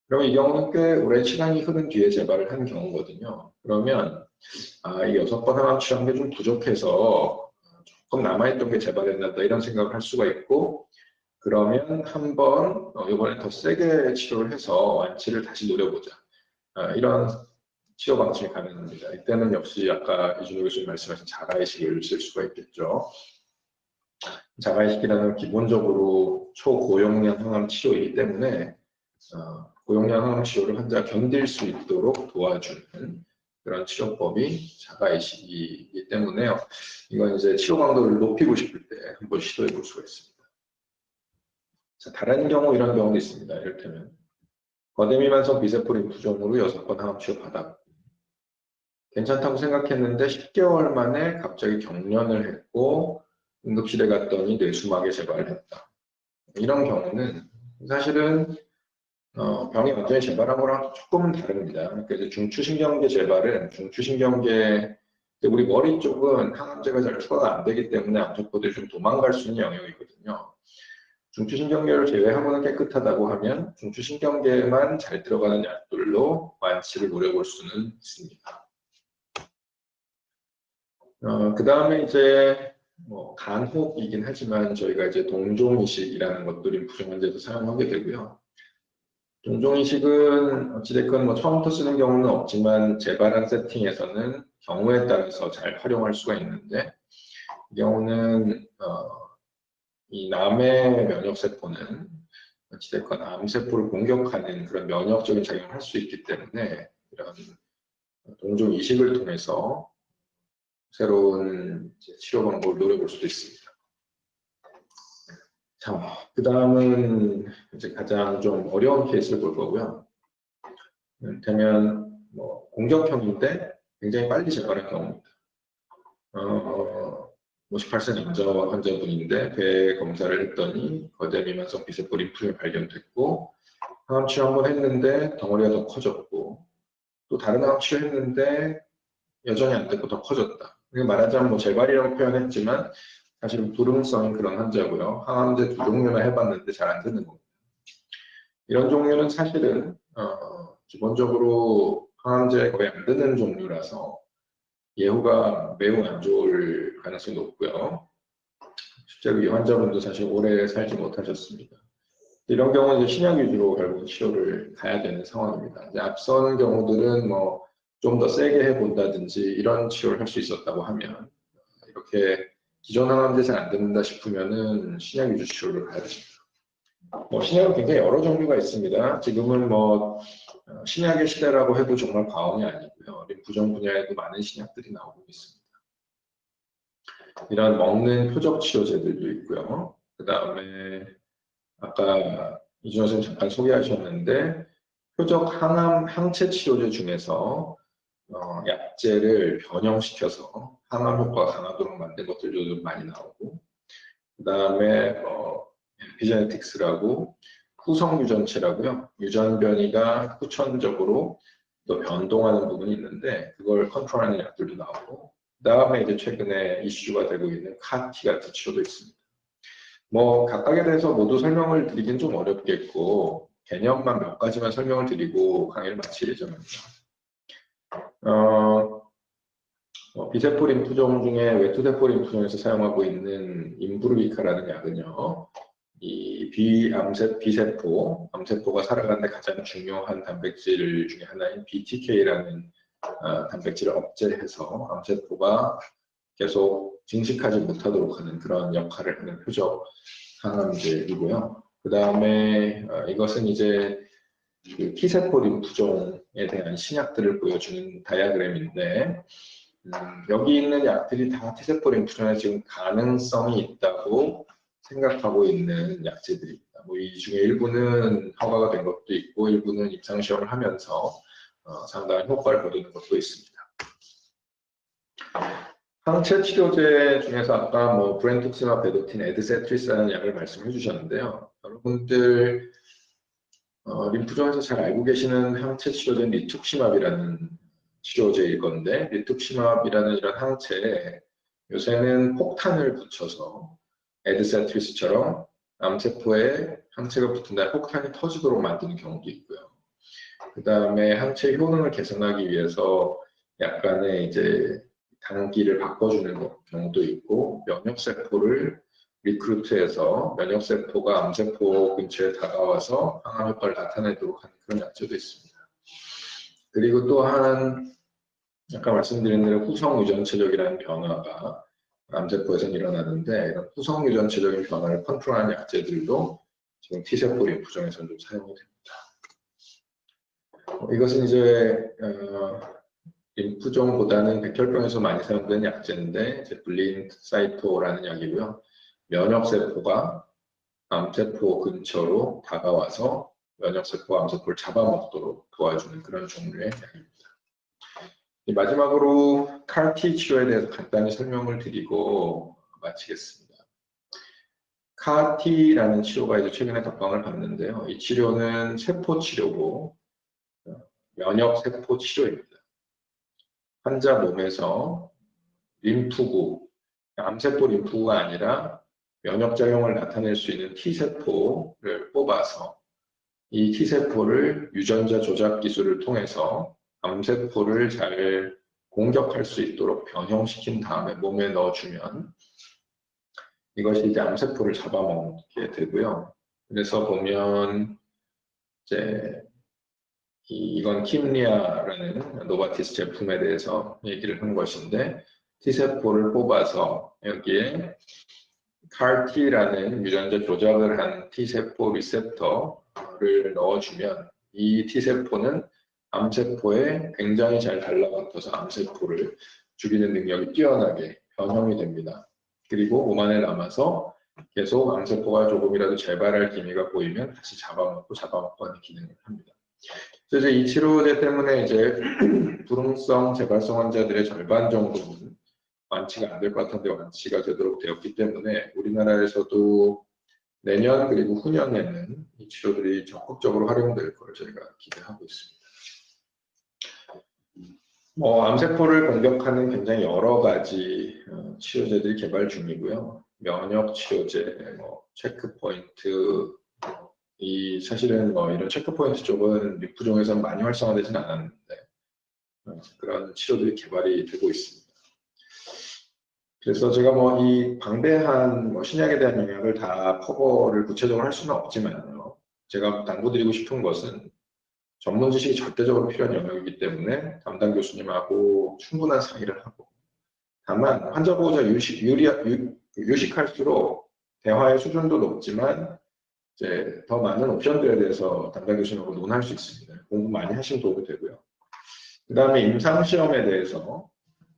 Speaker 1: 그러면 이 경우는 꽤 오랜 시간이 흐른 뒤에 재발을 한 경우거든요. 그러면 이 6번 항암 치료한 게 좀 부족해서 조금 남아있던 게 재발했나 보다 이런 생각을 할 수가 있고, 그러면 한번 이번에 더 세게 치료를 해서 완치를 다시 노려보자. 이런 치료 방침이 가능합니다. 이때는 역시 아까 이준호 교수님 말씀하신 자가이식을 쓸 수가 있겠죠. 자가이식이라는 기본적으로 초고용량 항암 치료이기 때문에 고용량 항암 치료를 환자가 견딜 수 있도록 도와주는 그런 치료법이 자가이식이기 때문에요. 이건 이제 치료 강도를 높이고 싶을 때 한번 시도해 볼 수가 있습니다. 자, 다른 경우 이런 경우도 있습니다. 이를테면 거대 미만성 B세포 림프종으로 6번 항암 치료 받았고 괜찮다고 생각했는데 10개월 만에 갑자기 경련을 했고 응급실에 갔더니 뇌수막에 재발을 했다. 이런 경우는 사실은 병이 완전히 재발한 거랑 조금은 다릅니다. 그러니까 이제 중추신경계 재발은 중추신경계, 우리 머리 쪽은 항암제가 잘 투과가 안 되기 때문에 암세포들이 좀 도망갈 수 있는 영역이거든요. 중추신경계를 제외하고는 깨끗하다고 하면 중추신경계에만 잘 들어가는 약들로 완치를 노려볼 수는 있습니다. 그 다음에 이제 간혹이긴 하지만 저희가 이제 동종이식이라는 것도 림프종 환자에서 사용하게 되고요. 동종이식은 어찌됐건 처음부터 쓰는 경우는 없지만 재발한 세팅에서는 경우에 따라서 잘 활용할 수가 있는데, 이 경우는 이 남의 면역세포는 어찌됐건 암세포를 공격하는 그런 면역적인 작용을 할 수 있기 때문에 이런 동종 이식을 통해서 새로운 치료 방법을 노려볼 수도 있습니다. 자, 그 다음은 이제 가장 좀 어려운 케이스를 볼 거고요. 이를테면 공격형인데 굉장히 빨리 재발한 경우입니다. 58세 남자 환자분인데 배 검사를 했더니 거대 미만성 B세포 림프종이 발견됐고 항암 치료 한번 했는데 덩어리가 더 커졌고 또 다른 항암 치료했는데 여전히 안 됐고 더 커졌다. 말하자면 재발이라고 표현했지만 사실은 불응성인 그런 환자고요. 항암제 2종류나 해봤는데 잘 안 되는 겁니다. 이런 종류는 사실은 기본적으로 항암제 거의 안 되는 종류라서 예후가 매우 안 좋을 가능성이 높고요. 실제로 이 환자분도 사실 오래 살지 못하셨습니다. 이런 경우는 이제 신약 위주로 결국 치료를 가야 되는 상황입니다. 이제 앞선 경우들은 좀 더 세게 해본다든지 이런 치료를 할 수 있었다고 하면, 이렇게 기존 항암제 잘 안 된다 싶으면은 신약 위주 치료를 가야 됩니다. 신약은 굉장히 여러 종류가 있습니다. 지금은 신약의 시대라고 해도 정말 과언이 아니고요. 림프종 분야에도 많은 신약들이 나오고 있습니다. 이런 먹는 표적 치료제들도 있고요. 그 다음에 아까 이준호 선생님 잠깐 소개하셨는데 표적 항체 치료제 중에서 약제를 변형시켜서 항암 효과가 강하도록 만든 것들도 좀 많이 나오고, 그 다음에 에피제네틱스라고 후성 유전체라고요. 유전 변이가 후천적으로 또 변동하는 부분이 있는데 그걸 컨트롤하는 약들도 나오고, 그 다음에 이제 최근에 이슈가 되고 있는 카티 같은 치료도 있습니다. 뭐 각각에 대해서 모두 설명을 드리긴 좀 어렵겠고 개념만 몇 가지만 설명을 드리고 강의를 마칠 예정입니다. 비세포 림프종 중에 외투세포 림프종에서 사용하고 있는 임브루비카라는 약은요, 이 비세포, 암세포가 살아가는데 가장 중요한 단백질 중에 하나인 BTK라는 단백질을 억제해서 암세포가 계속 증식하지 못하도록 하는 그런 역할을 하는 표적 항암제이고요. 그 다음에 이것은 이제 그 T세포 림프종에 대한 신약들을 보여주는 다이아그램인데, 여기 있는 약들이 다 T세포 림프종에 지금 가능성이 있다고 생각하고 있는 약제들입니다. 뭐 이 중에 일부는 허가가 된 것도 있고 일부는 임상시험을 하면서 상당한 효과를 거두는 것도 있습니다. 항체 치료제 중에서 아까 뭐 브렌투ක්시마, 베도틴, 에드세트리스라는 약을 말씀해 주셨는데요. 여러분들 림프종에서 잘 알고 계시는 항체 치료제는 리투키마브라는 치료제일 건데, 리투키마브라는 이런 항체에 요새는 폭탄을 붙여서 에드세트리스처럼 암세포에 항체가 붙은 다음에 폭탄이 터지도록 만드는 경우도 있고요. 그 다음에 항체 효능을 개선하기 위해서 약간의 이제 단기를 바꿔주는 경우도 있고, 면역세포를 리크루트해서 면역세포가 암세포 근처에 다가와서 항암 효과를 나타내도록 하는 그런 약제도 있습니다. 그리고 또한 아까 말씀드린 대로 후성 유전체적이라는 변화가 암세포에서 일어나는데, 이런 후성 유전체적인 변화를 컨트롤하는 약제들도 지금 T세포 림프종에서는 좀 사용이 됩니다. 이것은 이제 림프종보다는 백혈병에서 많이 사용되는 약제인데, 이제 블린사이토라는 약이고요. 면역세포가 암세포 근처로 다가와서 면역세포가 암세포를 잡아먹도록 도와주는 그런 종류의 약입니다. 마지막으로 CAR-T 치료에 대해서 간단히 설명을 드리고 마치겠습니다. CAR-T라는 치료가 이제 최근에 덕방을 봤는데요. 이 치료는 세포 치료고 면역세포 치료입니다. 환자 몸에서 림프구, 암세포 림프구가 아니라 면역작용을 나타낼 수 있는 T세포를 뽑아서 이 T세포를 유전자 조작 기술을 통해서 암세포를 잘 공격할 수 있도록 변형시킨 다음에 몸에 넣어주면 이것이 이제 암세포를 잡아먹게 되고요. 그래서 보면 이제 이건 킴리아라는 노바티스 제품에 대해서 얘기를 한 것인데, T세포를 뽑아서 여기에 CAR-T라는 유전자 조작을 한 T세포 리셉터를 넣어주면 이 T세포는 암세포에 굉장히 잘 달라붙어서 암세포를 죽이는 능력이 뛰어나게 변형이 됩니다. 그리고 몸 안에 남아서 계속 암세포가 조금이라도 재발할 기미가 보이면 다시 잡아먹고 하는 기능을 합니다. 그래서 이 치료제 때문에 이제 불응성 재발성 환자들의 절반 정도는 완치가 안 될 것 같은데 완치가 되도록 되었기 때문에 우리나라에서도 내년 그리고 후년에는 이 치료들이 적극적으로 활용될 걸 저희가 기대하고 있습니다. 암세포를 공격하는 굉장히 여러 가지 치료제들이 개발 중이고요. 면역 치료제, 체크포인트, 사실은 이런 체크포인트 쪽은 림프종에서는 많이 활성화되지는 않았는데 그런 치료들이 개발이 되고 있습니다. 그래서 제가 이 방대한 신약에 대한 영역을 다 커버를 구체적으로 할 수는 없지만요. 제가 당부드리고 싶은 것은 전문 지식이 절대적으로 필요한 영역이기 때문에 담당 교수님하고 충분한 상의를 하고, 다만 환자 보호자 유식할수록 대화의 수준도 높지만 이제 더 많은 옵션들에 대해서 담당 교수님하고 논할 수 있습니다. 공부 많이 하시면 도움이 되고요. 그 다음에 임상시험에 대해서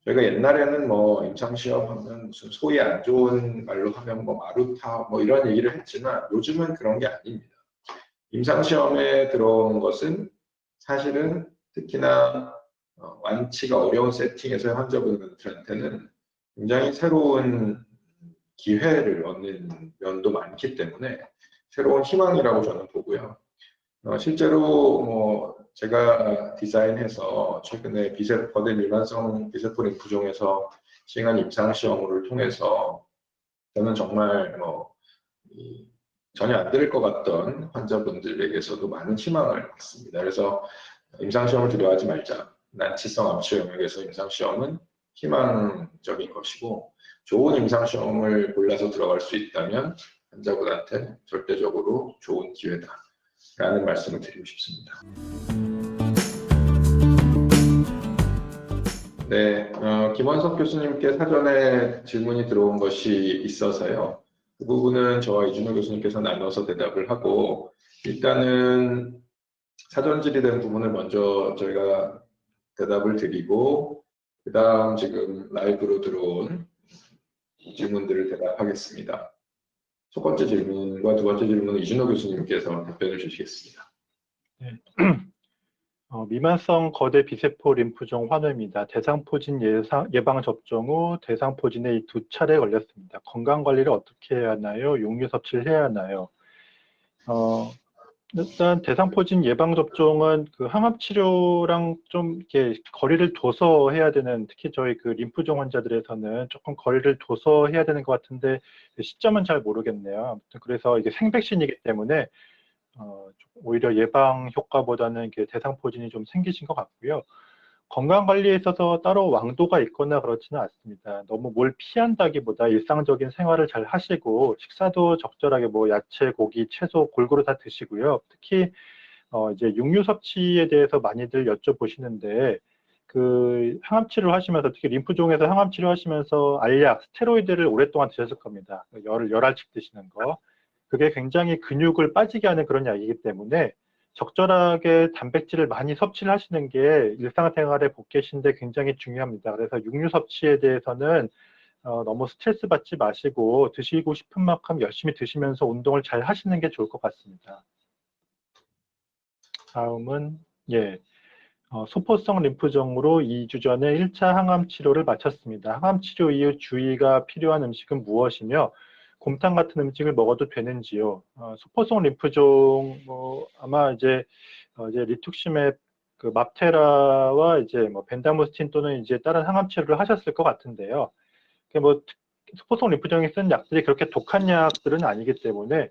Speaker 1: 저희가 옛날에는 임상시험 하면 무슨 소위 안 좋은 말로 하면 마루타 이런 얘기를 했지만 요즘은 그런 게 아닙니다. 임상시험에 들어오는 것은 사실은 특히나 완치가 어려운 세팅에서의 환자분들한테는 굉장히 새로운 기회를 얻는 면도 많기 때문에 새로운 희망이라고 저는 보고요. 실제로 뭐 제가 디자인해서 최근에 거대 미만성 비세포 림프종에서 시행한 임상시험을 통해서 저는 정말 전혀 안 될 것 같던 환자분들에게서도 많은 희망을 받습니다. 그래서 임상시험을 두려워하지 말자. 난치성 암치료 영역에서 임상시험은 희망적인 것이고 좋은 임상시험을 골라서 들어갈 수 있다면 환자분한테 절대적으로 좋은 기회다라는 말씀을 드리고 싶습니다. 네, 김원석 교수님께 사전에 질문이 들어온 것이 있어서요. 그 부분은 저와 이준호 교수님께서 나눠서 대답을 하고 일단은 사전 질의된 부분을 먼저 저희가 대답을 드리고 그 다음 지금 라이브로 들어온 질문들을 대답하겠습니다. 첫 번째 질문과 두 번째 질문은 이준호 교수님께서 답변을 주시겠습니다.
Speaker 2: 네. 미만성 거대 비세포 림프종 환우입니다. 대상포진 예방 접종 후 대상포진에 이 2차례 걸렸습니다. 건강관리를 어떻게 해야 하나요? 용류 섭취를 해야 하나요? 일단 대상포진 예방 접종은 그 항암 치료랑 좀 이렇게 거리를 둬서 해야 되는, 특히 저희 그 림프종 환자들에서는 조금 거리를 둬서 해야 되는 것 같은데 시점은 잘 모르겠네요. 아무튼 그래서 이게 생백신이기 때문에 오히려 예방 효과보다는 이게 대상포진이 좀 생기신 것 같고요. 건강관리에 있어서 따로 왕도가 있거나 그렇지는 않습니다. 너무 뭘 피한다기보다 일상적인 생활을 잘 하시고 식사도 적절하게 뭐 야채, 고기, 채소 골고루 다 드시고요. 특히 이제 육류 섭취에 대해서 많이들 여쭤보시는데 그 항암 치료를 하시면서 특히 림프종에서 항암 치료 하시면서 알약, 스테로이드를 오랫동안 드셨을 겁니다. 열알씩 드시는 거. 그게 굉장히 근육을 빠지게 하는 그런 약이기 때문에 적절하게 단백질을 많이 섭취를 하시는 게 일상생활에 복귀하시는데 굉장히 중요합니다. 그래서 육류 섭취에 대해서는 너무 스트레스 받지 마시고 드시고 싶은 만큼 열심히 드시면서 운동을 잘 하시는 게 좋을 것 같습니다. 다음은 소포성 림프종으로 2주 전에 1차 항암 치료를 마쳤습니다. 항암 치료 이후 주의가 필요한 음식은 무엇이며 곰탕 같은 음식을 먹어도 되는지요? 소포성 림프종 아마 이제 리투크시맵 그 맙테라와 이제 뭐 벤다무스틴 또는 이제 다른 항암 치료를 하셨을 것 같은데요. 뭐 소포성 림프종에 쓴 약들이 그렇게 독한 약들은 아니기 때문에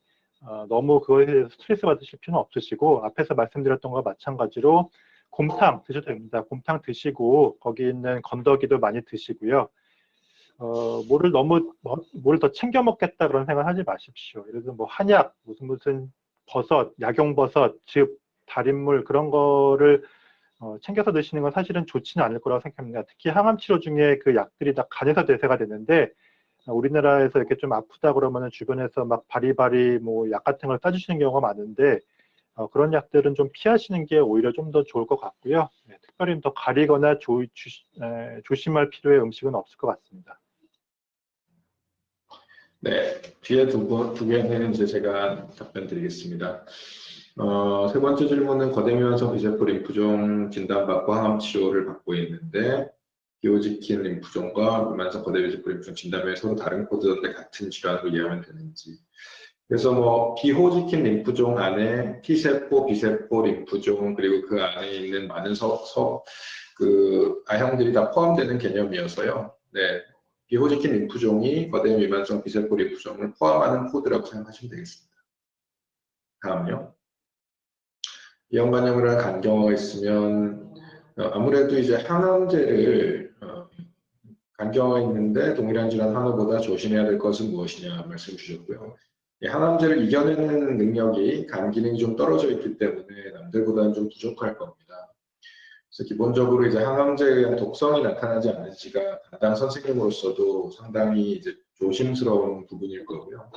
Speaker 2: 너무 그거에 대해서 스트레스 받으실 필요는 없으시고 앞에서 말씀드렸던 것과 마찬가지로 곰탕 드셔도 됩니다. 곰탕 드시고 거기 있는 건더기도 많이 드시고요. 뭐를 더 챙겨 먹겠다 그런 생각 하지 마십시오. 예를 들어 뭐 한약, 무슨 버섯, 약용버섯, 즙, 달인물 그런 거를 챙겨서 드시는 건 사실은 좋지는 않을 거라고 생각합니다. 특히 항암 치료 중에 그 약들이 다 간에서 대사가 되는데 우리나라에서 이렇게 좀 아프다 그러면은 주변에서 막 바리바리 뭐 약 같은 걸 싸주시는 경우가 많은데 그런 약들은 좀 피하시는 게 오히려 좀 더 좋을 것 같고요. 특별히 더 가리거나 조심할 필요의 음식은 없을 것 같습니다.
Speaker 1: 네, 뒤에 두 개는 이제 제가 답변 드리겠습니다. 세 번째 질문은 거대미만성 비세포 림프종 진단받고 항암 치료를 받고 있는데 비호지킨 림프종과 미만성 거대 비세포 림프종 진단에 서로 다른 코드인데 같은 질환으로 이해하면 되는지. 그래서 뭐 비호지킨 림프종 안에 T세포, B세포 림프종 그리고 그 안에 있는 많은 그 아형들이 다 포함되는 개념이어서요. 네, 비호지킨 림프종이 거대 미만성 비세포 림프종을 포함하는 코드라고 생각하시면 되겠습니다. 다음요. 이형간염을 한 간경화가 있으면 아무래도 이제 항암제를 간경화가 있는데 동일한 질환 항우보다 조심해야 될 것은 무엇이냐 말씀 주셨고요. 항암제를 이겨내는 능력이 간 기능이 좀 떨어져 있기 때문에 남들보다는 좀 부족할 겁니다. 그래서 기본적으로 이제 항암제에 의한 독성이 나타나지 않는지가 담당 선생님으로서도 상당히 이제 조심스러운 부분일 거고요.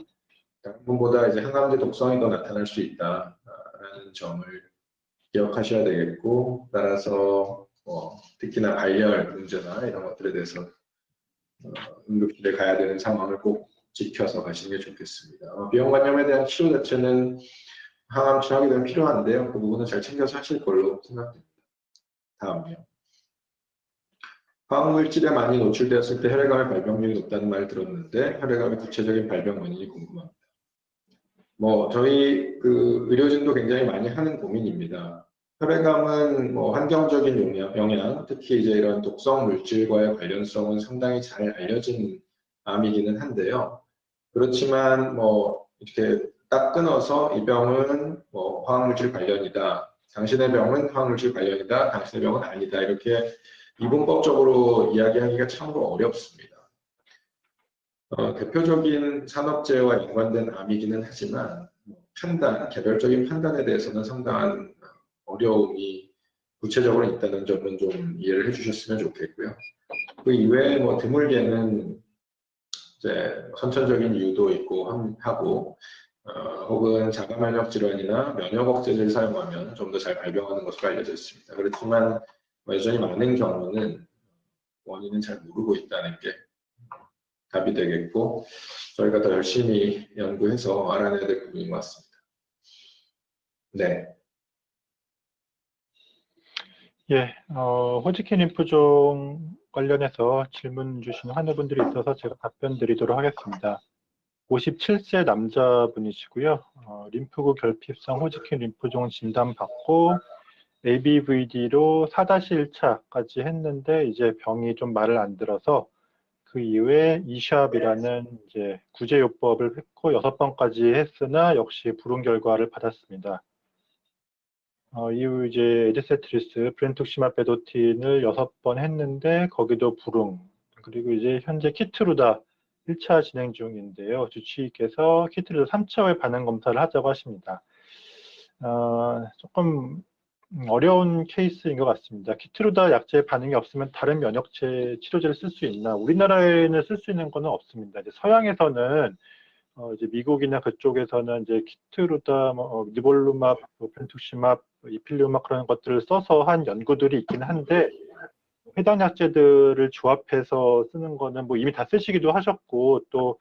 Speaker 1: 다른 분보다 이제 항암제 독성이 더 나타날 수 있다라는 점을 기억하셔야 되겠고, 따라서 특히나 발열 문제나 이런 것들에 대해서 응급실에 가야 되는 상황을 꼭 지켜서 가시는 게 좋겠습니다. 비형간염에 대한 치료 자체는 항암 치료하게 되면 필요한데요. 그 부분은 잘 챙겨서 하실 걸로 생각됩니다. 다음이요. 화학물질에 많이 노출되었을 때 혈액암의 발병률이 높다는 말 들었는데 혈액암의 구체적인 발병 원인이 궁금합니다. 저희 의료진도 굉장히 많이 하는 고민입니다. 혈액암은 환경적인 영향, 특히 이제 이런 독성 물질과의 관련성은 상당히 잘 알려진 암이기는 한데요. 그렇지만 이렇게 딱 끊어서 이 병은 화학물질 관련이다, 당신의 병은 화학물질 관련이다, 당신의 병은 아니다, 이렇게 이분법적으로 이야기하기가 참으로 어렵습니다. 대표적인 산업재해와 연관된 암이기는 하지만 개별적인 판단에 대해서는 상당한 어려움이 구체적으로 있다는 점은 좀 이해를 해주셨으면 좋겠고요. 그 이외에 드물게는 이제 선천적인 이유도 있고 하고 혹은 자가면역 질환이나 면역 억제제를 사용하면 좀 더 잘 발병하는 것으로 알려져 있습니다. 그렇지만 여전히 많은 경우는 원인은 잘 모르고 있다는 게 답이 되겠고, 저희가 더 열심히 연구해서 알아내야 될 부분인 것 같습니다. 네.
Speaker 2: 예, 호지킨 림프종 관련해서 질문 주신 환우분들이 있어서 제가 답변 드리도록 하겠습니다. 57세 남자분이시고요. 림프구 결핍성 호지킨 림프종 진단받고 ABVD로 4-1차까지 했는데 이제 병이 좀 말을 안 들어서 그 이후에 이샵이라는 이제 구제요법을 했고 6번까지 했으나 역시 불운 결과를 받았습니다. 이후 이제 에드세트리스, 브렌투시마 베도틴을 6번 했는데 거기도 불응. 그리고 이제 현재 키트루다 1차 진행 중인데요. 주치의께서 키트루다 3차 후에 반응 검사를 하자고 하십니다. 조금 어려운 케이스인 것 같습니다. 키트루다 약제 반응이 없으면 다른 면역체 치료제를 쓸 수 있나? 우리나라에는 쓸 수 있는 거는 없습니다. 이제 서양에서는 이제 미국이나 그쪽에서는 이제 키트루다, 니볼루맙, 펜투시맙, 이필리우맙 그런 것들을 써서 한 연구들이 있긴 한데 해당 약제들을 조합해서 쓰는 거는 이미 다 쓰시기도 하셨고 또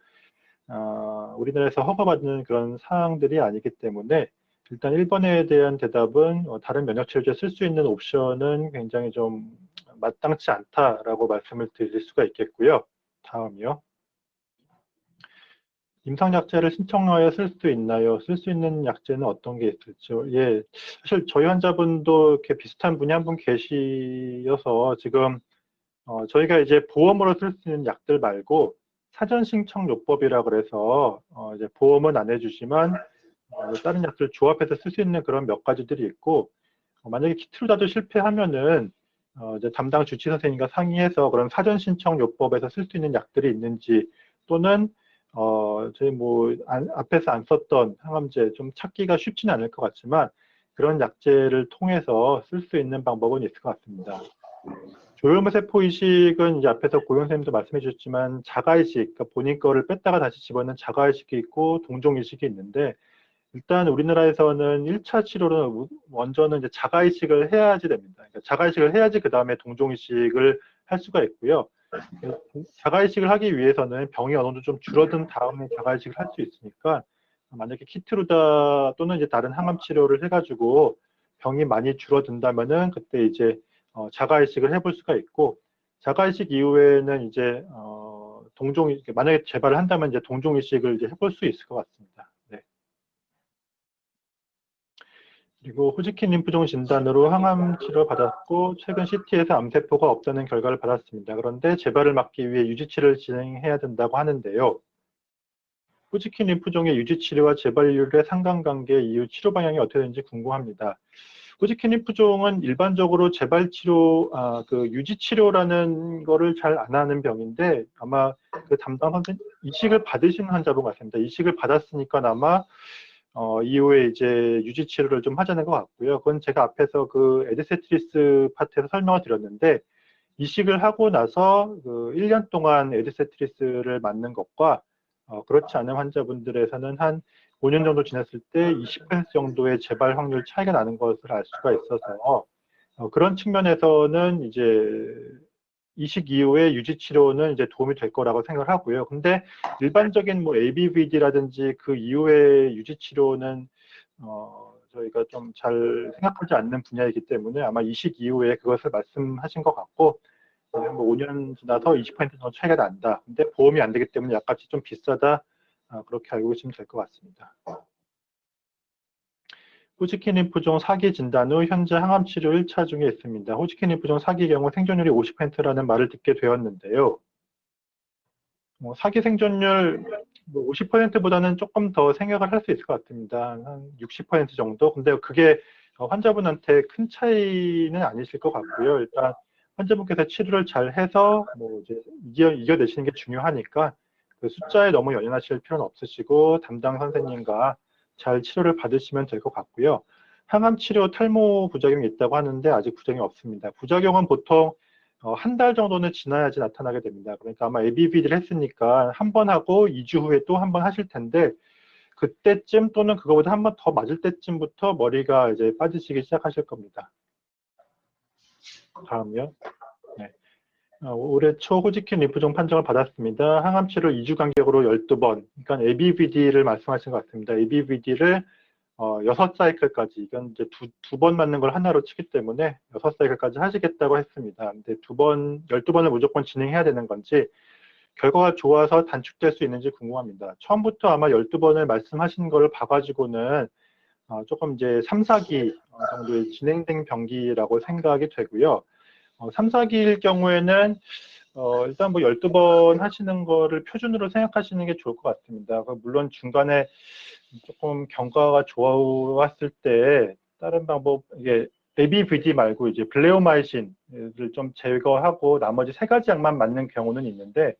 Speaker 2: 우리나라에서 허가받는 그런 사항들이 아니기 때문에 일단 1번에 대한 대답은 다른 면역치료제 쓸 수 있는 옵션은 굉장히 좀 마땅치 않다라고 말씀을 드릴 수가 있겠고요. 다음이요. 임상약제를 신청하여 쓸 수 있나요? 쓸 수 있는 약제는 어떤 게 있을죠? 예, 사실 저희 환자분도 이렇게 비슷한 분이 한 분 계시어서 지금 저희가 이제 보험으로 쓸 수 있는 약들 말고 사전 신청요법이라 그래서 이제 보험은 안 해주지만 다른 약들 조합해서 쓸 수 있는 그런 몇 가지들이 있고 만약에 키트루다도 실패하면은 이제 담당 주치 선생님과 상의해서 그런 사전 신청요법에서 쓸 수 있는 약들이 있는지 또는 저희 앞에서 안 썼던 항암제 좀 찾기가 쉽지는 않을 것 같지만 그런 약제를 통해서 쓸 수 있는 방법은 있을 것 같습니다. 조혈모 세포 이식은 이제 앞에서 고용 선생님도 말씀해 주셨지만 자가 이식, 그러니까 본인 거를 뺐다가 다시 집어넣는 자가 이식이 있고 동종 이식이 있는데 일단 우리나라에서는 1차 치료는 먼저는 이제 자가 이식을 해야지 됩니다. 그러니까 자가 이식을 해야지 그 다음에 동종 이식을 할 수가 있고요. 자가 이식을 하기 위해서는 병이 어느 정도 좀 줄어든 다음에 자가 이식을 할 수 있으니까 만약에 키트루다 또는 이제 다른 항암 치료를 해가지고 병이 많이 줄어든다면은 그때 이제 자가 이식을 해볼 수가 있고 자가 이식 이후에는 이제 만약에 재발을 한다면 이제 동종 이식을 이제 해볼 수 있을 것 같습니다. 네. 그리고 호지킨 림프종 진단으로 항암 치료 받았고 최근 CT에서 암세포가 없다는 결과를 받았습니다. 그런데 재발을 막기 위해 유지치료를 진행해야 된다고 하는데요. 호지킨 림프종의 유지치료와 재발률의 상관관계 이후 치료 방향이 어떻게 되는지 궁금합니다. 호지킨 림프종은 일반적으로 재발치료, 유지치료라는 거를 잘 안 하는 병인데 아마 그 담당 선생님, 이식을 받으신 환자분 같습니다. 이식을 받았으니까 아마 이후에 이제 유지 치료를 좀 하자는 것 같고요. 그건 제가 앞에서 그 에드세트리스 파트에서 설명을 드렸는데 이식을 하고 나서 그 1년 동안 에드세트리스를 맞는 것과 그렇지 않은 환자분들에서는 한 5년 정도 지났을 때 20% 정도의 재발 확률 차이가 나는 것을 알 수가 있어서 그런 측면에서는 이제 이식 이후에 유지 치료는 이제 도움이 될 거라고 생각을 하고요. 근데 일반적인 ABVD라든지 그 이후에 유지 치료는 저희가 좀 잘 생각하지 않는 분야이기 때문에 아마 이식 이후에 그것을 말씀하신 것 같고 뭐 5년 지나서 20% 정도 차이가 난다. 근데 보험이 안 되기 때문에 약값이 좀 비싸다. 그렇게 알고 계시면 될 것 같습니다. 호지킨 림프종 사기 진단 후 현재 항암 치료 1차 중에 있습니다. 호지킨 림프종 사기 경우 생존율이 50%라는 말을 듣게 되었는데요. 사기 생존율 50%보다는 조금 더 생각을 할 수 있을 것 같습니다. 한 60% 정도. 근데 그게 환자분한테 큰 차이는 아니실 것 같고요. 일단 환자분께서 치료를 잘 해서 이제 이겨내시는 게 중요하니까 그 숫자에 너무 연연하실 필요는 없으시고 담당 선생님과 잘 치료를 받으시면 될 것 같고요. 항암 치료 탈모 부작용이 있다고 하는데 아직 부작용이 없습니다. 부작용은 보통 한 달 정도는 지나야지 나타나게 됩니다. 그러니까 아마 ABVD를 했으니까 한 번 하고 2주 후에 또 한 번 하실 텐데 그때쯤 또는 그거보다 한 번 더 맞을 때쯤부터 머리가 이제 빠지시기 시작하실 겁니다. 다음요. 네. 올해 초 호지킨 림프종 판정을 받았습니다. 항암 치료 2주 간격으로 12번. 그러니까 ABVD를 말씀하신 것 같습니다. ABVD를 6사이클까지, 이건 이제 두 번 맞는 걸 하나로 치기 때문에 6사이클까지 하시겠다고 했습니다. 근데 12번을 무조건 진행해야 되는 건지, 결과가 좋아서 단축될 수 있는지 궁금합니다. 처음부터 아마 12번을 말씀하신 거를 봐가지고는 조금 이제 3, 4기 정도의 진행된 병기라고 생각이 되고요. 3, 4기일 경우에는 일단 12번 하시는 거를 표준으로 생각하시는 게 좋을 것 같습니다. 물론 중간에 조금 경과가 좋았을 때 다른 방법, 이게 ABVD 말고 이제 블레오마이신을 좀 제거하고 나머지 3가지 약만 맞는 경우는 있는데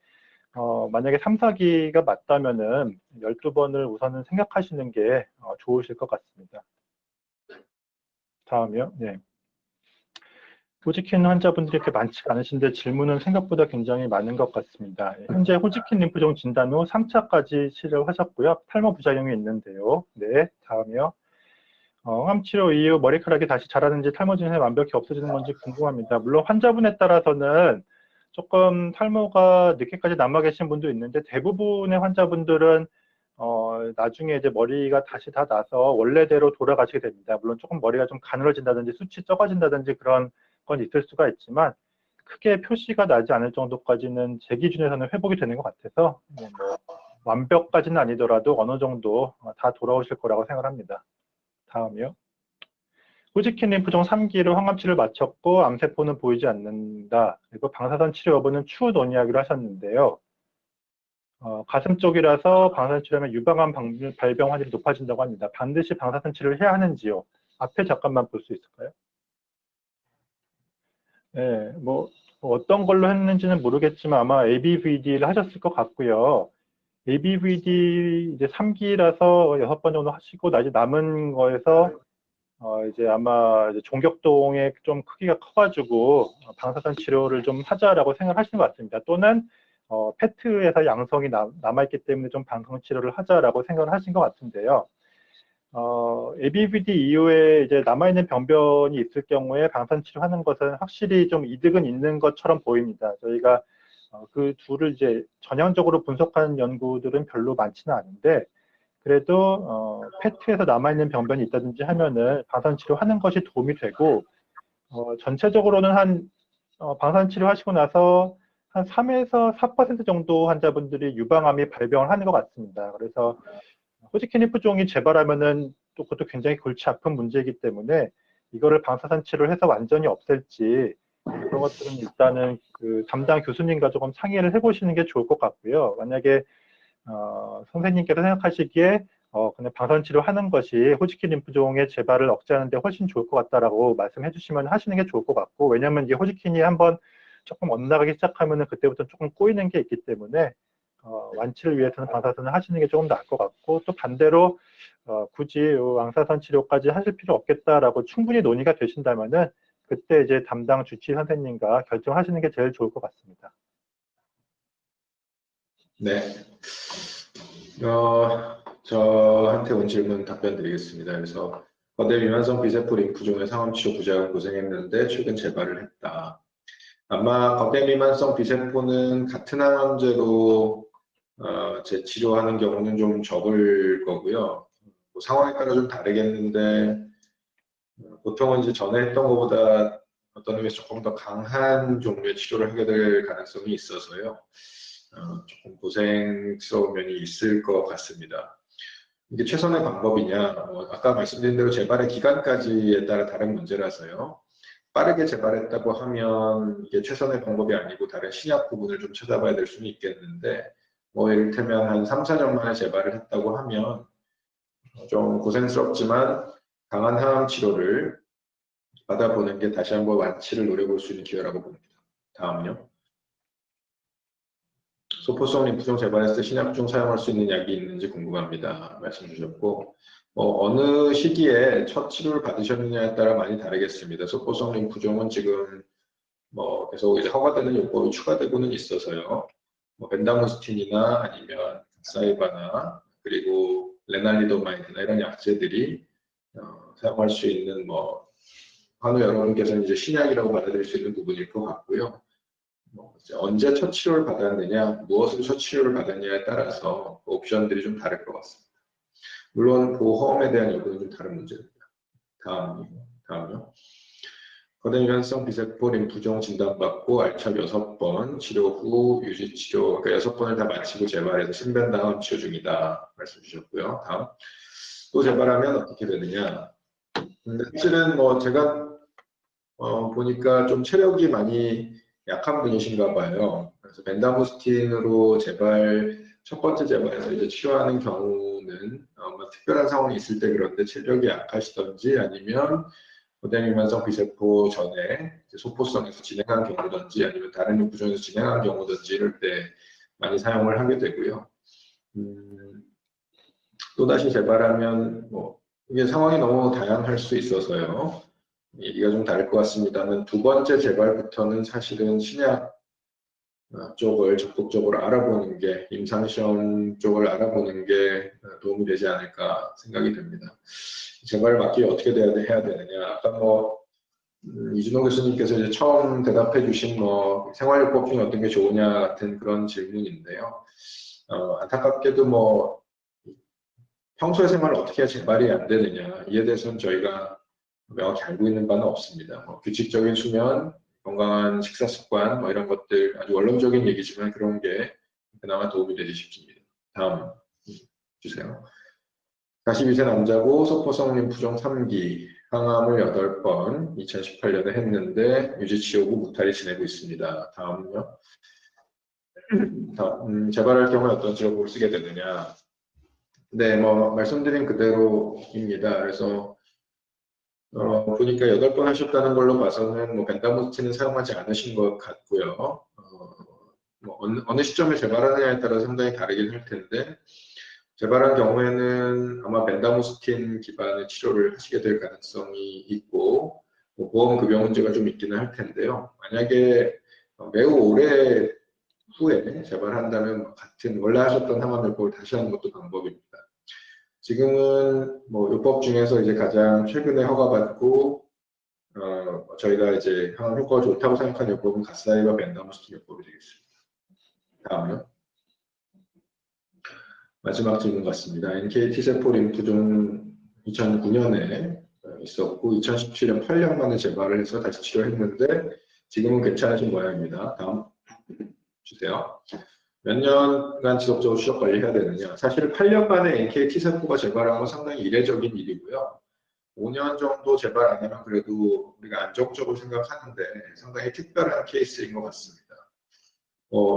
Speaker 2: 만약에 3, 4기가 맞다면은 12번을 우선은 생각하시는 게 좋으실 것 같습니다. 다음이요. 네. 호지킨 환자분들이 그렇게 많지가 않으신데 질문은 생각보다 굉장히 많은 것 같습니다. 현재 호지킨 림프종 진단 후 3차까지 치료하셨고요. 탈모 부작용이 있는데요. 네, 다음이요. 항암 치료 이후 머리카락이 다시 자라는지 탈모 증상이 완벽히 없어지는 건지 궁금합니다. 물론 환자분에 따라서는 조금 탈모가 늦게까지 남아 계신 분도 있는데 대부분의 환자분들은 나중에 이제 머리가 다시 다 나서 원래대로 돌아가시게 됩니다. 물론 조금 머리가 좀 가늘어진다든지 숱이 적어진다든지 그런 건 있을 수가 있지만 크게 표시가 나지 않을 정도까지는 제 기준에서는 회복이 되는 것 같아서 완벽까지는 아니더라도 어느 정도 다 돌아오실 거라고 생각합니다. 다음이요. 호지킨 림프종 3기로 항암치를 마쳤고 암세포는 보이지 않는다. 그리고 방사선 치료 여부는 추후 논의하기로 하셨는데요. 가슴 쪽이라서 방사선 치료하면 유방암 발병 확률이 높아진다고 합니다. 반드시 방사선 치료를 해야 하는지요? 앞에 잠깐만 볼 수 있을까요? 네, 어떤 걸로 했는지는 모르겠지만 아마 ABVD를 하셨을 것 같고요. ABVD 이제 3기라서 6번 정도 하시고 이제 남은 거에서 이제 아마 이제 종격동의 좀 크기가 커가지고 방사선 치료를 좀 하자라고 생각하시는 것 같습니다. 또는 페트에서 양성이 남아있기 때문에 좀 방사선 치료를 하자라고 생각을 하신 것 같은데요. ABVD 이후에 이제 남아있는 병변이 있을 경우에 방사선 치료하는 것은 확실히 좀 이득은 있는 것처럼 보입니다. 저희가 그 둘을 이제 전형적으로 분석하는 연구들은 별로 많지는 않은데 그래도 페트에서 남아있는 병변이 있다든지 하면은 방사선 치료하는 것이 도움이 되고 전체적으로는 한 방사선 치료하시고 나서 한 3에서 4% 정도 환자분들이 유방암이 발병을 하는 것 같습니다. 그래서 호지킨 림프종이 재발하면은 또 그것도 굉장히 골치 아픈 문제이기 때문에 이거를 방사선 치료를 해서 완전히 없앨지 그런 것들은 일단은 그 담당 교수님과 조금 상의를 해보시는 게 좋을 것 같고요. 만약에 선생님께서 생각하시기에 그냥 방사선 치료하는 것이 호지킨 림프종의 재발을 억제하는 데 훨씬 좋을 것 같다라고 말씀해 주시면 하시는 게 좋을 것 같고 왜냐하면 이게 호지킨이 한번 조금 엇나가기 시작하면은 그때부터 조금 꼬이는 게 있기 때문에 완치를 위해서는 방사선을 하시는 게 조금 나을 것 같고 또 반대로 굳이 방사선 치료까지 하실 필요 없겠다라고 충분히 논의가 되신다면은 그때 이제 담당 주치의 선생님과 결정하시는 게 제일 좋을 것 같습니다.
Speaker 1: 네. 저한테 온 질문 답변 드리겠습니다. 그래서 거대 미만성 비세포 림프종의 상암치료 부작용 고생했는데 최근 재발을 했다. 아마 거대 미만성 비세포는 같은 항암제로 재치료하는 경우는 좀 적을 거고요. 상황에 따라 좀 다르겠는데 보통은 이제 전에 했던 것보다 어떤 의미에서 조금 더 강한 종류의 치료를 하게 될 가능성이 있어서요. 조금 고생스러운 면이 있을 것 같습니다. 이게 최선의 방법이냐? 아까 말씀드린 대로 재발의 기간까지에 따라 다른 문제라서요. 빠르게 재발했다고 하면 이게 최선의 방법이 아니고 다른 신약 부분을 좀 찾아봐야 될 수는 있겠는데, 뭐 이를테면 한 3, 4년 만에 재발을 했다고 하면 좀 고생스럽지만 강한 항암 치료를 받아보는 게 다시 한번 완치를 노려볼 수 있는 기회라고 봅니다. 다음요. 소포성 림프종 재발했을 때 신약 중 사용할 수 있는 약이 있는지 궁금합니다. 말씀 주셨고, 어느 시기에 첫 치료를 받으셨느냐에 따라 많이 다르겠습니다. 소포성 림프종은 지금 계속 이제 허가되는 요법이 추가되고는 있어서요. 벤다무스틴이나 아니면 사이바나 그리고 레날리도마이드나 이런 약제들이 사용할 수 있는 환우 여러분께서는 이제 신약이라고 받아들일 수 있는 부분일 것 같고요. 이제 언제 첫 치료를 받았느냐, 무엇을 첫 치료를 받았느냐에 따라서 그 옵션들이 좀 다를 것 같습니다. 물론 보험에 대한 여부는 좀 다른 문제입니다. 다음요. 거대 유연성 비세포 림프종 진단받고 알차 6번, 치료 후 유지치료, 그러니까 6번을 다 마치고 재발해서 신변 다음 치료 중이다. 말씀 주셨고요. 다음. 또 재발하면 어떻게 되느냐. 사실은 제가 보니까 좀 체력이 많이 약한 분이신가 봐요. 그래서 벤다무스틴으로 첫 번째 재발에서 이제 치료하는 경우는 특별한 상황이 있을 때 그런데 체력이 약하시던지 아니면 고대 미만성 비세포 전에 소포성에서 진행한 경우든지 아니면 다른 림프종에서 진행한 경우든지 이럴 때 많이 사용을 하게 되고요. 또다시 재발하면 이게 상황이 너무 다양할 수 있어서요. 얘기가 좀 다를 것 같습니다만 두 번째 재발부터는 사실은 신약 쪽을 적극적으로 알아보는 게, 임상시험 쪽을 알아보는 게 도움이 되지 않을까 생각이 됩니다. 재발 막기 어떻게 해야 되느냐. 아까 이준호 교수님께서 이제 처음 대답해 주신 생활요법 중에 어떤 게 좋으냐 같은 그런 질문인데요. 안타깝게도 평소의 생활을 어떻게 해야 재발이 안 되느냐, 이에 대해서는 저희가 명확히 알고 있는 바는 없습니다. 규칙적인 수면, 건강한 식사 습관, 이런 것들 아주 원론적인 얘기지만 그런 게 그나마 도움이 되지 싶습니다. 다음 주세요. 42세 남자고 소포성 림프종 3기, 항암을 8번 2018년에 했는데 유지치료 후 무탈이 지내고 있습니다. 다음요. 재발할 경우에 어떤 치료법을 쓰게 되느냐. 네, 말씀드린 그대로입니다. 그래서 보니까 8번 하셨다는 걸로 봐서는 벤다무스틴은 사용하지 않으신 것 같고요. 어느 시점에 재발하느냐에 따라 상당히 다르긴 할 텐데 재발한 경우에는 아마 벤다무스틴 기반의 치료를 하시게 될 가능성이 있고 보험 급여 문제가 좀 있기는 할 텐데요. 만약에 매우 오래 후에 재발한다면 원래 하셨던 항암요법을 다시 하는 것도 방법입니다. 지금은 요법 중에서 이제 가장 최근에 허가받고 저희가 이제 항암 효과가 좋다고 생각하는 요법은 가사이바 벤다무스틴 요법이 되겠습니다. 다음요. 마지막 질문 같습니다. NK T세포 림프종 2009년에 있었고 2017년 8년 만에 재발을 해서 다시 치료했는데 지금은 괜찮으신 모양입니다. 다음 주세요. 몇 년간 지속적으로 추적 관리해야 되느냐. 사실 8년 만에 NK T세포가 재발한 건 상당히 이례적인 일이고요. 5년 정도 재발 안 하면 그래도 우리가 안정적으로 생각하는데 상당히 특별한 케이스인 것 같습니다.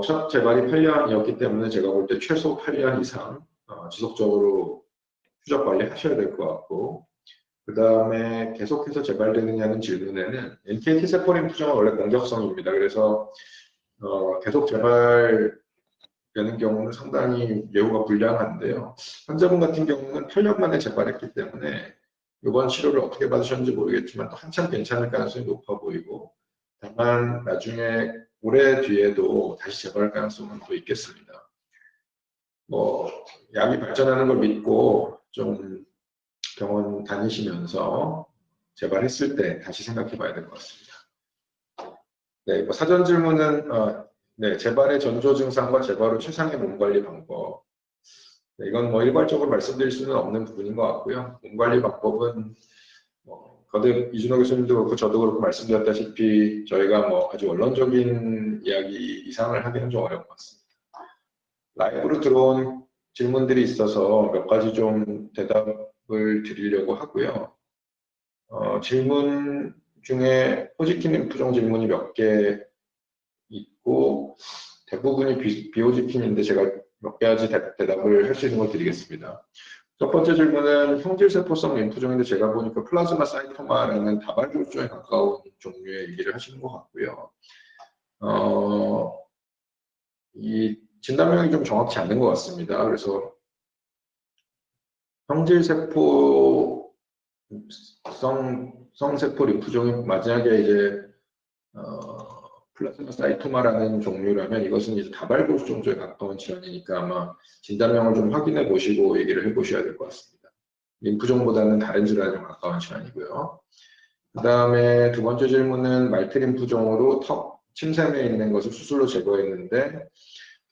Speaker 1: 첫 재발이 8년이었기 때문에 제가 볼 때 최소 8년 이상 지속적으로 추적 관리 하셔야 될 것 같고, 그 다음에 계속해서 재발되느냐는 질문에는 NK T세포 림프종은 원래 공격성입니다. 그래서 계속 재발되는 경우는 상당히 예후가 불량한데요. 환자분 같은 경우는 8년 만에 재발했기 때문에 이번 치료를 어떻게 받으셨는지 모르겠지만 또 한참 괜찮을 가능성이 높아 보이고, 다만 나중에 올해 뒤에도 다시 재발할 가능성은 또 있겠습니다. 약이 발전하는 걸 믿고 좀 병원 다니시면서 재발했을 때 다시 생각해 봐야 될 것 같습니다. 네, 사전 질문은 네, 재발의 전조 증상과 재발 후 최상의 몸 관리 방법. 네, 이건 일괄적으로 말씀드릴 수는 없는 부분인 것 같고요. 몸 관리 방법은 거듭 이준호 교수님도 그렇고 저도 그렇고 말씀드렸다시피 저희가 뭐 아주 원론적인 이야기 이상을 하기는 좀 어려운 것 같습니다. 라이브로 들어온 질문들이 있어서 몇 가지 좀 대답을 드리려고 하고요. 질문 중에 호지킨 인프종 질문이 몇 개 있고 대부분이 비호지킨인데 제가 몇 가지 대답을 할 수 있는 걸 드리겠습니다. 첫 번째 질문은 형질세포성 림프종인데 제가 보니까 플라즈마 사이토마라는 다발골조에 가까운 종류의 얘기를 하시는 것 같고요. 이 진단명이 좀 정확치 않은 것 같습니다. 그래서 형질세포성 세포 림프종이 만약에 이제 플라즈마 사이토마라는 종류라면 이것은 이제 다발골조에 가까운 질환이니까 아마 진단명을 좀 확인해 보시고 얘기를 해 보셔야 될 것 같습니다. 림프종보다는 다른 질환에 가까운 질환이고요. 그 다음에 두 번째 질문은 말트 림프종으로 턱 침샘에 있는 것을 수술로 제거했는데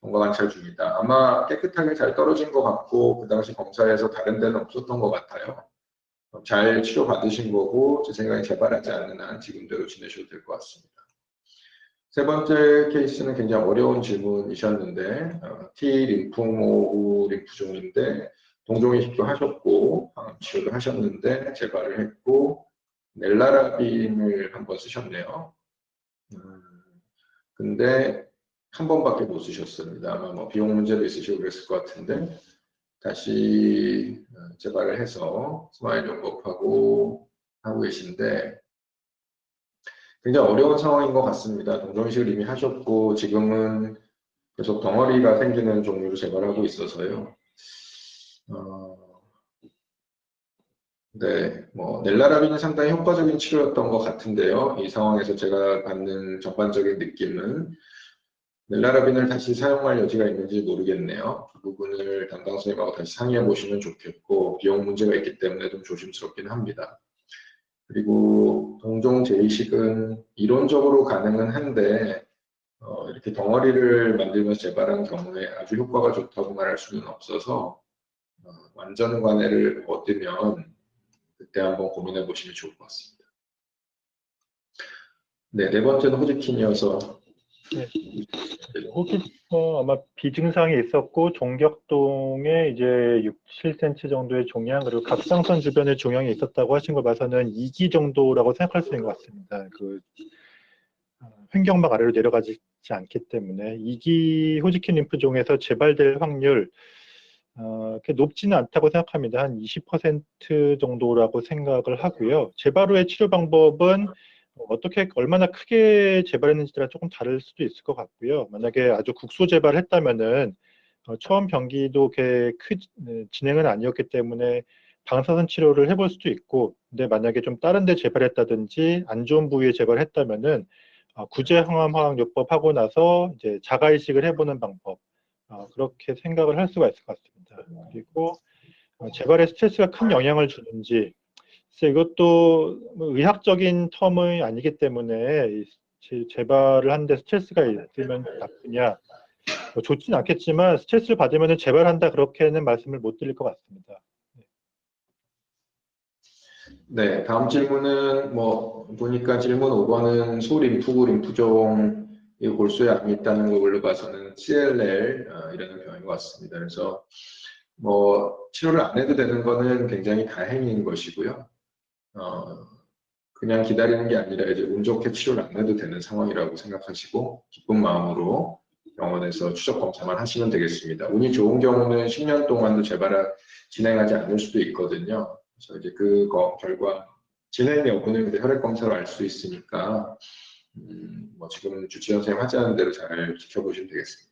Speaker 1: 경과 관찰 중이다. 아마 깨끗하게 잘 떨어진 것 같고 그 당시 검사에서 다른 데는 없었던 것 같아요. 잘 치료 받으신 거고 제 생각에 재발하지 않는 한 지금대로 지내셔도 될 것 같습니다. 세 번째 케이스는 굉장히 어려운 질문이셨는데 T 림프모 림프종인데 동종이 집도하셨고 방암 치료도 하셨는데 재발을 했고 넬라라빈을 한번 쓰셨네요. 근데 한 번밖에 못 쓰셨습니다. 아마 뭐 비용 문제도 있으시고 그랬을 것 같은데 다시 재발을 해서 스마일 용법하고 하고 계신데 굉장히 어려운 상황인 것 같습니다. 동종이식을 이미 하셨고 지금은 계속 덩어리가 생기는 종류로 재발하고 있어서요. 네, 뭐 넬라라빈은 상당히 효과적인 치료였던 것 같은데요. 이 상황에서 제가 받는 전반적인 느낌은 넬라라빈을 다시 사용할 여지가 있는지 모르겠네요. 그 부분을 담당 선생님하고 다시 상의해 보시면 좋겠고 비용 문제가 있기 때문에 좀 조심스럽긴 합니다. 그리고 동종 재이식은 이론적으로 가능은 한데 이렇게 덩어리를 만들면서 재발한 경우에 아주 효과가 좋다고 말할 수는 없어서 완전 관해를 얻으면 그때 한번 고민해 보시면 좋을 것 같습니다. 네, 네 번째는 호지킨이어서
Speaker 2: 네. 아마 비증상이 있었고 종격동에 이제 6, 7cm 정도의 종양 그리고 갑상선 주변에 종양이 있었다고 하신 걸 봐서는 2기 정도라고 생각할 수 있는 것 같습니다. 횡격막 아래로 내려가지 않기 때문에 2기 호지킨 림프종에서 재발될 확률 그렇게 높지는 않다고 생각합니다. 한 20% 정도라고 생각을 하고요. 재발 후의 치료 방법은 어떻게 얼마나 크게 재발했는지에 따라 조금 다를 수도 있을 것 같고요. 만약에 아주 국소 재발했다면은 처음 병기도 진행은 아니었기 때문에 방사선 치료를 해볼 수도 있고, 근데 만약에 좀 다른 데 재발했다든지 안 좋은 부위에 재발했다면은 구제 항암 화학요법 하고 나서 이제 자가 이식을 해보는 방법 그렇게 생각을 할 수가 있을 것 같습니다. 그리고 재발에 스트레스가 큰 영향을 주는지 이것도 뭐 의학적인 텀이 아니기 때문에 재발을 하는데 스트레스가 있으면 나쁘냐 좋지는 않겠지만 스트레스를 받으면 재발한다 그렇게는 말씀을 못 드릴 것 같습니다.
Speaker 1: 네, 다음 질문은 뭐 보니까 질문 5번은 소림프, 림프종 골수에 암이 있다는 걸로 봐서는 CLL 이라는 병인 것 같습니다. 그래서 뭐 치료를 안 해도 되는 거는 굉장히 다행인 것이고요. 그냥 기다리는 게 아니라 이제 운 좋게 치료를 안 해도 되는 상황이라고 생각하시고 기쁜 마음으로 병원에서 추적 검사만 하시면 되겠습니다. 운이 좋은 경우는 10년 동안도 재발을 진행하지 않을 수도 있거든요. 그래서 이제 그 결과 진행 여부는 혈액 검사로 알 수 있으니까 뭐 지금 주치원 선생님 하자는 대로 잘 지켜보시면 되겠습니다.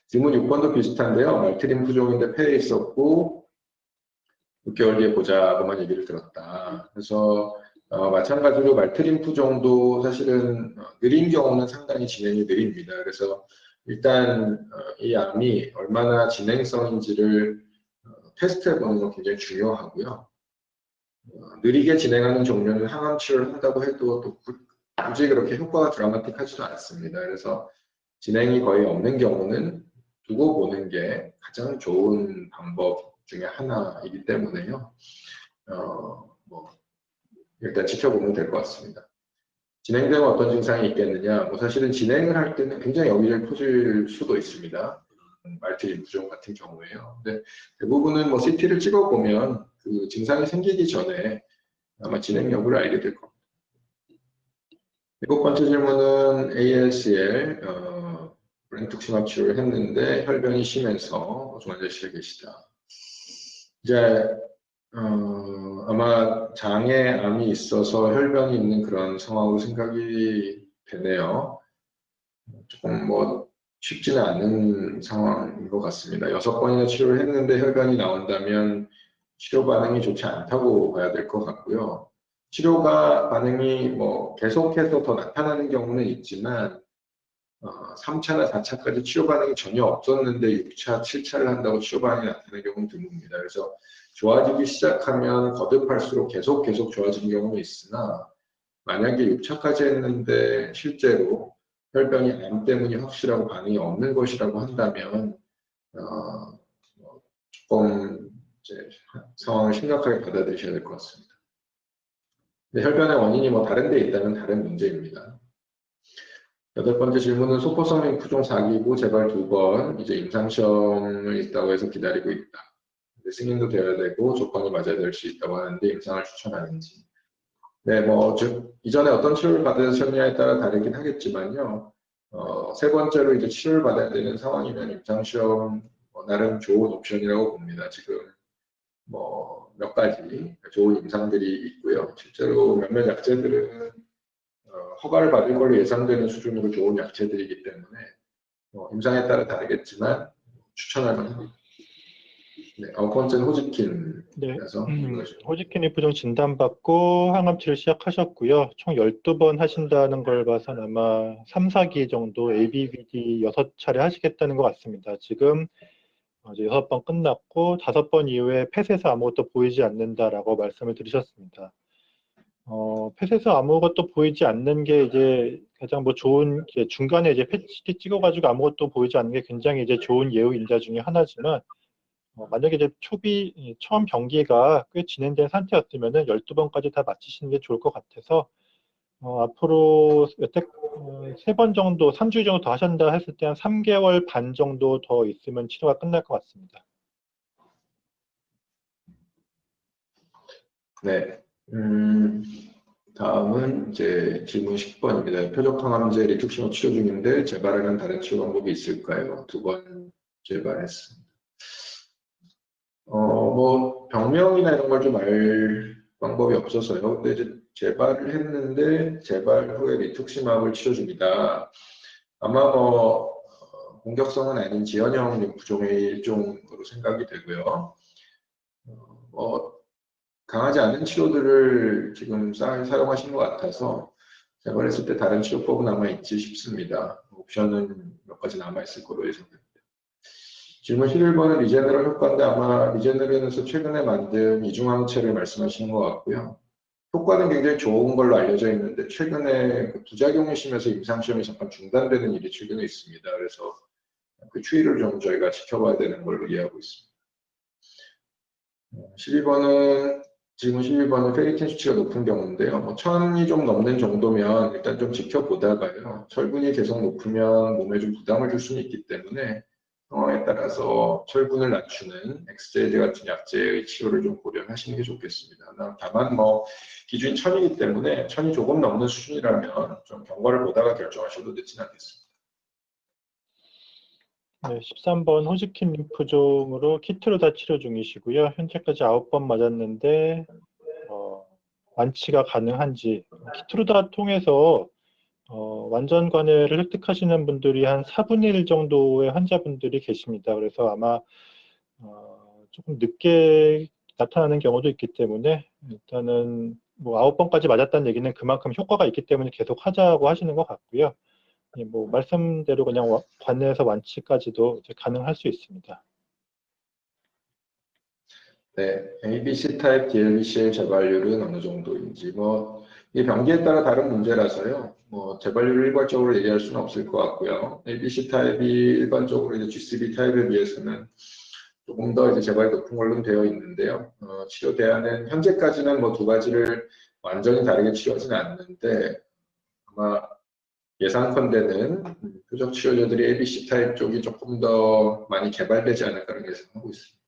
Speaker 1: 질문 6번도 비슷한데요. 말트림프종인데 폐에 있었고 6개월 뒤에 보자고만 얘기를 들었다. 그래서 마찬가지로 말트림프종도 사실은 느린 경우는 상당히 진행이 느립니다. 그래서 일단 이 암이 얼마나 진행성인지를 테스트해보는 건 굉장히 중요하고요. 느리게 진행하는 종류는 항암 치료를 한다고 해도 또 굳이 그렇게 효과가 드라마틱하지도 않습니다. 그래서 진행이 거의 없는 경우는 두고 보는 게 가장 좋은 방법 중에 하나이기 때문에요. 뭐 일단 지켜보면 될 것 같습니다. 진행되면 어떤 증상이 있겠느냐? 뭐 사실은 진행을 할 때는 굉장히 여기저기 퍼질 수도 있습니다. 말트리 부종 같은 경우에요. 근데 대부분은 뭐 CT를 찍어보면 그 증상이 생기기 전에 아마 진행 여부를 알게 될 겁니다. 7번째 질문은 ALCL, 브레인특심압 치료를 했는데 혈변이 심해서 중환자실에 계시다. 이제 아마 장에 암이 있어서 혈변이 있는 그런 상황으로 생각이 되네요. 조금 뭐 쉽지는 않은 상황인 것 같습니다. 6번이나 치료를 했는데 혈변이 나온다면 치료 반응이 좋지 않다고 봐야 될 것 같고요. 치료가 반응이 뭐 계속해서 더 나타나는 경우는 있지만 3차나 4차까지 치료 반응이 전혀 없었는데 6차, 7차를 한다고 치료 반응이 나타나는 경우는 드뭅니다. 그래서 좋아지기 시작하면 거듭할수록 계속 좋아지는 경우는 있으나 만약에 6차까지 했는데 실제로 혈변이 암 때문이 확실하고 반응이 없는 것이라고 한다면 조금 이제 상황을 심각하게 받아들이셔야 될 것 같습니다. 근데 혈변의 원인이 뭐 다른 데 있다면 다른 문제입니다. 8번째 질문은 소포성 림프종 4기고 재발 2번, 이제 임상시험을 있다고 해서 기다리고 있다. 승인도 되어야 되고 조건이 맞아야 될 수 있다고 하는데 임상을 추천하는지. 네, 뭐 이전에 어떤 치료를 받으셨냐에 따라 다르긴 하겠지만요. 3번째로 이제 치료를 받아야 되는 상황이면 임상시험 나름 좋은 옵션이라고 봅니다. 지금 뭐 몇 가지 좋은 임상들이 있고요. 실제로 몇몇 약제들은 허가를 받을 걸로 예상되는 수준으로 좋은 약제들이기 때문에 임상에 따라 다르겠지만 추천할 만합니다. 네, 9번째는 호지킨.
Speaker 2: 네, 호지킨 림프종 진단받고 항암치를 시작하셨고요. 총 12번 하신다는 걸 봐서는 아마 3, 4기 정도 ABVD 6차례 하시겠다는 것 같습니다. 지금 이제 6번 끝났고 5번 이후에 펫에서 아무것도 보이지 않는다라고 말씀을 드리셨습니다. 펫에서 아무것도 보이지 않는 게 이제 가장 뭐 좋은, 중간에 이제 펫CT 찍어가지고 아무것도 보이지 않는 게 굉장히 이제 좋은 예후 인자 중에 하나지만, 만약에 이제 처음 병기가 꽤 진행된 상태였으면은 12번까지 다 마치시는 게 좋을 것 같아서, 앞으로 3번 정도, 3주 정도 더 하신다 했을 때 한 3개월 반 정도 더 있으면 치료가 끝날 것 같습니다.
Speaker 1: 네. 다음은 이제 질문 10번입니다. 표적 항암제 리투크시모 치료 중인데 재발하는 다른 치료 방법이 있을까요? 2번 재발했습니다. 뭐 병명이나 이런 걸 좀 알 방법이 없어서요. 근데 이제 재발을 했는데 재발 후에 리투크시마블 치료 중이다. 아마 뭐 공격성은 아닌 지연형 림프종의 일종으로 생각이 되고요. 뭐 강하지 않은 치료들을 지금 사용하신 것 같아서 재발했을 때 다른 치료법은 아마 있지 싶습니다. 옵션은 몇 가지 남아있을 거로 예상됩니다. 질문 11번은 리제네럴 효과인데 아마 리제네럴에서 최근에 만든 이중항체를 말씀하시는 것 같고요. 효과는 굉장히 좋은 걸로 알려져 있는데 최근에 그 부작용이 심해서 임상시험이 잠깐 중단되는 일이 최근에 있습니다. 그래서 그 추이를 좀 저희가 지켜봐야 되는 걸로 이해하고 있습니다. 질문 12번은 페리틴 수치가 높은 경우인데요. 뭐 1000이 좀 넘는 정도면 일단 좀 지켜보다가요. 철분이 계속 높으면 몸에 좀 부담을 줄 수는 있기 때문에 상황에 따라서 철분을 낮추는 XJD 같은 약제의 치료를 좀 고려하시는 게 좋겠습니다. 다만 뭐 기준이 1000이기 때문에 1000이 조금 넘는 수준이라면 좀 경과를 보다가 결정하셔도 늦진 않겠습니다.
Speaker 2: 네, 13번 호지킨 림프종으로 키트로다 치료 중이시고요. 현재까지 9번 맞았는데 완치가 가능한지, 키트로다 통해서 완전 관해를 획득하시는 분들이 한 4분의 1 정도의 환자분들이 계십니다. 그래서 아마 조금 늦게 나타나는 경우도 있기 때문에 일단은 뭐 9번까지 맞았다는 얘기는 그만큼 효과가 있기 때문에 계속 하자고 하시는 것 같고요. 뭐 말씀대로 그냥 관내에서 완치까지도 이제 가능할 수 있습니다.
Speaker 1: 네, ABC 타입 DLBCL 재발률은 어느 정도인지 이 병기에 따라 다른 문제라서요. 재발률을 일괄적으로 얘기할 수는 없을 것 같고요. ABC 타입이 일반적으로 이제 GCB 타입에 비해서는 조금 더 이제 재발이 높은 걸로 되어 있는데요. 치료 대안은 현재까지는 두 가지를 완전히 다르게 치료하지는 않는데 아마 예상컨대는 표적 치료제들이 ABC 타입 쪽이 조금 더 많이 개발되지 않을까라는 예상하고 있습니다.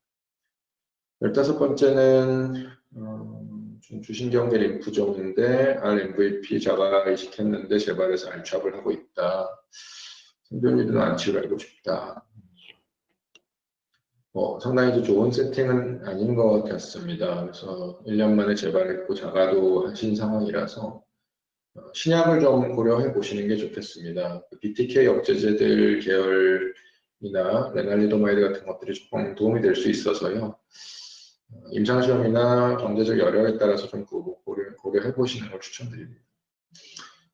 Speaker 1: 15번째는 주신경계 림프종인데 RMVP 자가 이식했는데 재발해서 알찹을 하고 있다. 생존율은 안 치료하고 싶다. 상당히 좀 좋은 세팅은 아닌 것 같습니다. 그래서 1년 만에 재발했고 자가도 하신 상황이라서 신약을 좀 고려해 보시는 게 좋겠습니다. BTK 억제제들 계열이나 레날리도마이드 같은 것들이 조금 도움이 될 수 있어서요. 임상시험이나 경제적 여력에 따라서 좀 고려해 보시는 걸 추천드립니다.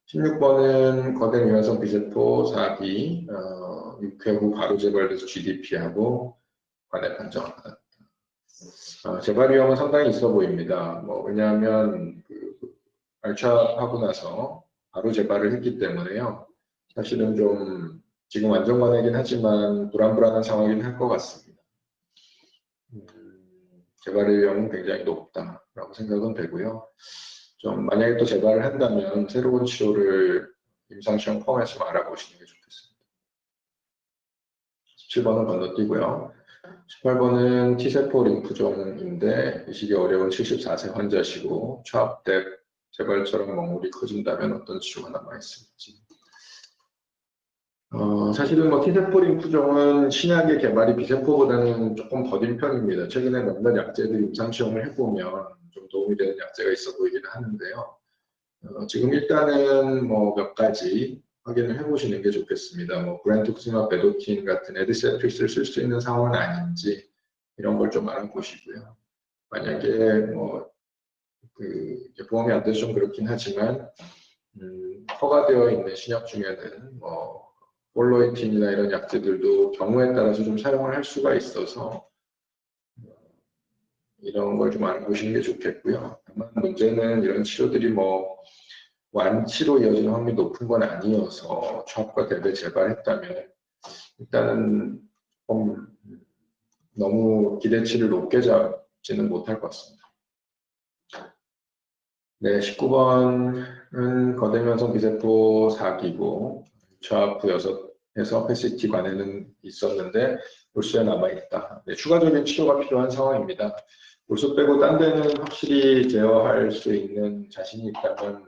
Speaker 1: 16번은 거대 유연성 비세포 4기 6회 후 바로 재발돼서 GDP하고 관해 판정을 받았다. 재발 위험은 상당히 있어 보입니다. 왜냐하면 알차하고 나서 바로 재발을 했기 때문에요. 사실은 좀 지금 안정관이긴 하지만 불안한 상황이긴 할 것 같습니다. 재발의 위험은 굉장히 높다라고 생각은 되고요. 좀 만약에 또 재발을 한다면 새로운 치료를 임상시험 포함해서 알아보시는 게 좋겠습니다. 17번은 건너뛰고요. 18번은 T세포 림프종인데 이식이 어려운 74세 환자시고 차압대 재발처럼 먹물이 커진다면 어떤 치료가 남아있을지. 사실은 T세포 림프종은 신약의 개발이 B세포보다는 조금 더딘 편입니다. 최근에 몇몇 약제들 임상시험을 해보면 좀 도움이 되는 약제가 있어 보이기는 하는데요. 지금 일단은 몇 가지 확인을 해보시는 게 좋겠습니다. 브렌투크스나 베도킨 같은 에드세트릭스를 쓸 수 있는 상황은 아닌지 이런 걸 좀 알아보시고요. 만약에 보험이 안 돼서 좀 그렇긴 하지만 허가되어 있는 신약 중에는 폴로이틴이나 이런 약제들도 경우에 따라서 좀 사용을 할 수가 있어서 이런 걸 좀 알아보시는 게 좋겠고요. 다만 문제는 이런 치료들이 완치로 이어지는 확률이 높은 건 아니어서 차압과 대배 재발했다면 일단은 너무 기대치를 높게 잡지는 못할 것 같습니다. 네, 19번은 거대면성 비세포 4기고 차압 후 6에서 패시티 관에는 있었는데 골수에 남아있다. 네, 추가적인 치료가 필요한 상황입니다. 골수 빼고 딴 데는 확실히 제어할 수 있는 자신이 있다면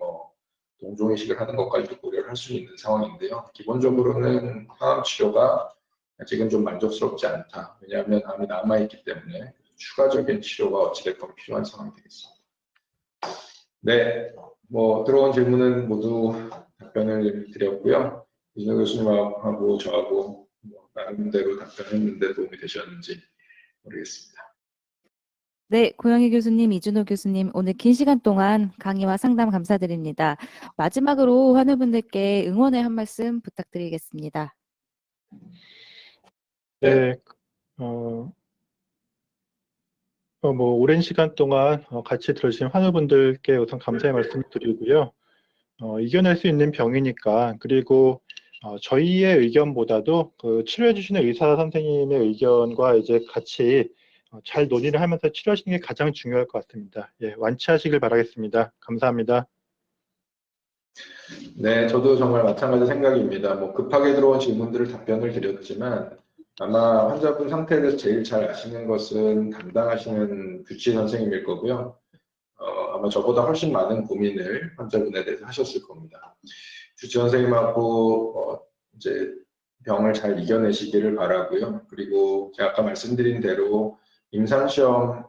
Speaker 1: 동종이식을 하는 것까지도 고려를 할 수 있는 상황인데요. 기본적으로는 항암 치료가 아직은 좀 만족스럽지 않다. 왜냐하면 암이 남아있기 때문에 추가적인 치료가 어찌됐건 필요한 상황이 되겠습니다. 네, 들어온 질문은 모두 답변을 드렸고요. 이준호 교수님하고 저하고 나름대로 답변했는데 도움이 되셨는지 모르겠습니다.
Speaker 3: 네, 고영희 교수님, 이준호 교수님, 오늘 긴 시간 동안 강의와 상담 감사드립니다. 마지막으로 환우분들께 응원의 한 말씀 부탁드리겠습니다.
Speaker 2: 네, 오랜 시간 동안 같이 들어주신 환우분들께 우선 감사의 말씀 드리고요. 이겨낼 수 있는 병이니까, 그리고 저희의 의견보다도 치료해 주시는 의사 선생님의 의견과 이제 같이 잘 논의를 하면서 치료하시는 게 가장 중요할 것 같습니다. 예, 완치하시길 바라겠습니다. 감사합니다.
Speaker 1: 네, 저도 정말 마찬가지 생각입니다. 급하게 들어온 질문들을 답변을 드렸지만 아마 환자분 상태에 대해서 제일 잘 아시는 것은 담당하시는 규치 선생님일 거고요. 아마 저보다 훨씬 많은 고민을 환자분에 대해서 하셨을 겁니다. 규치 선생님하고 이제 병을 잘 이겨내시기를 바라고요. 그리고 제가 아까 말씀드린 대로 임상시험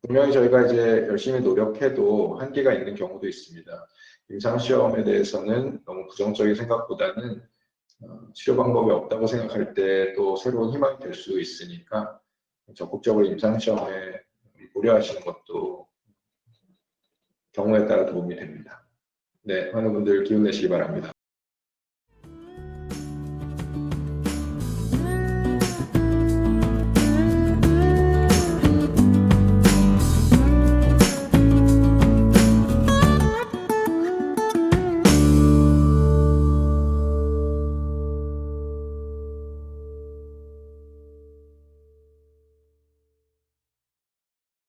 Speaker 1: 분명히 저희가 이제 열심히 노력해도 한계가 있는 경우도 있습니다. 임상시험에 대해서는 너무 부정적인 생각보다는 치료 방법이 없다고 생각할 때 또 새로운 희망이 될 수 있으니까 적극적으로 임상시험에 고려하시는 것도 경우에 따라 도움이 됩니다. 네, 환우분들 기운 내시기 바랍니다.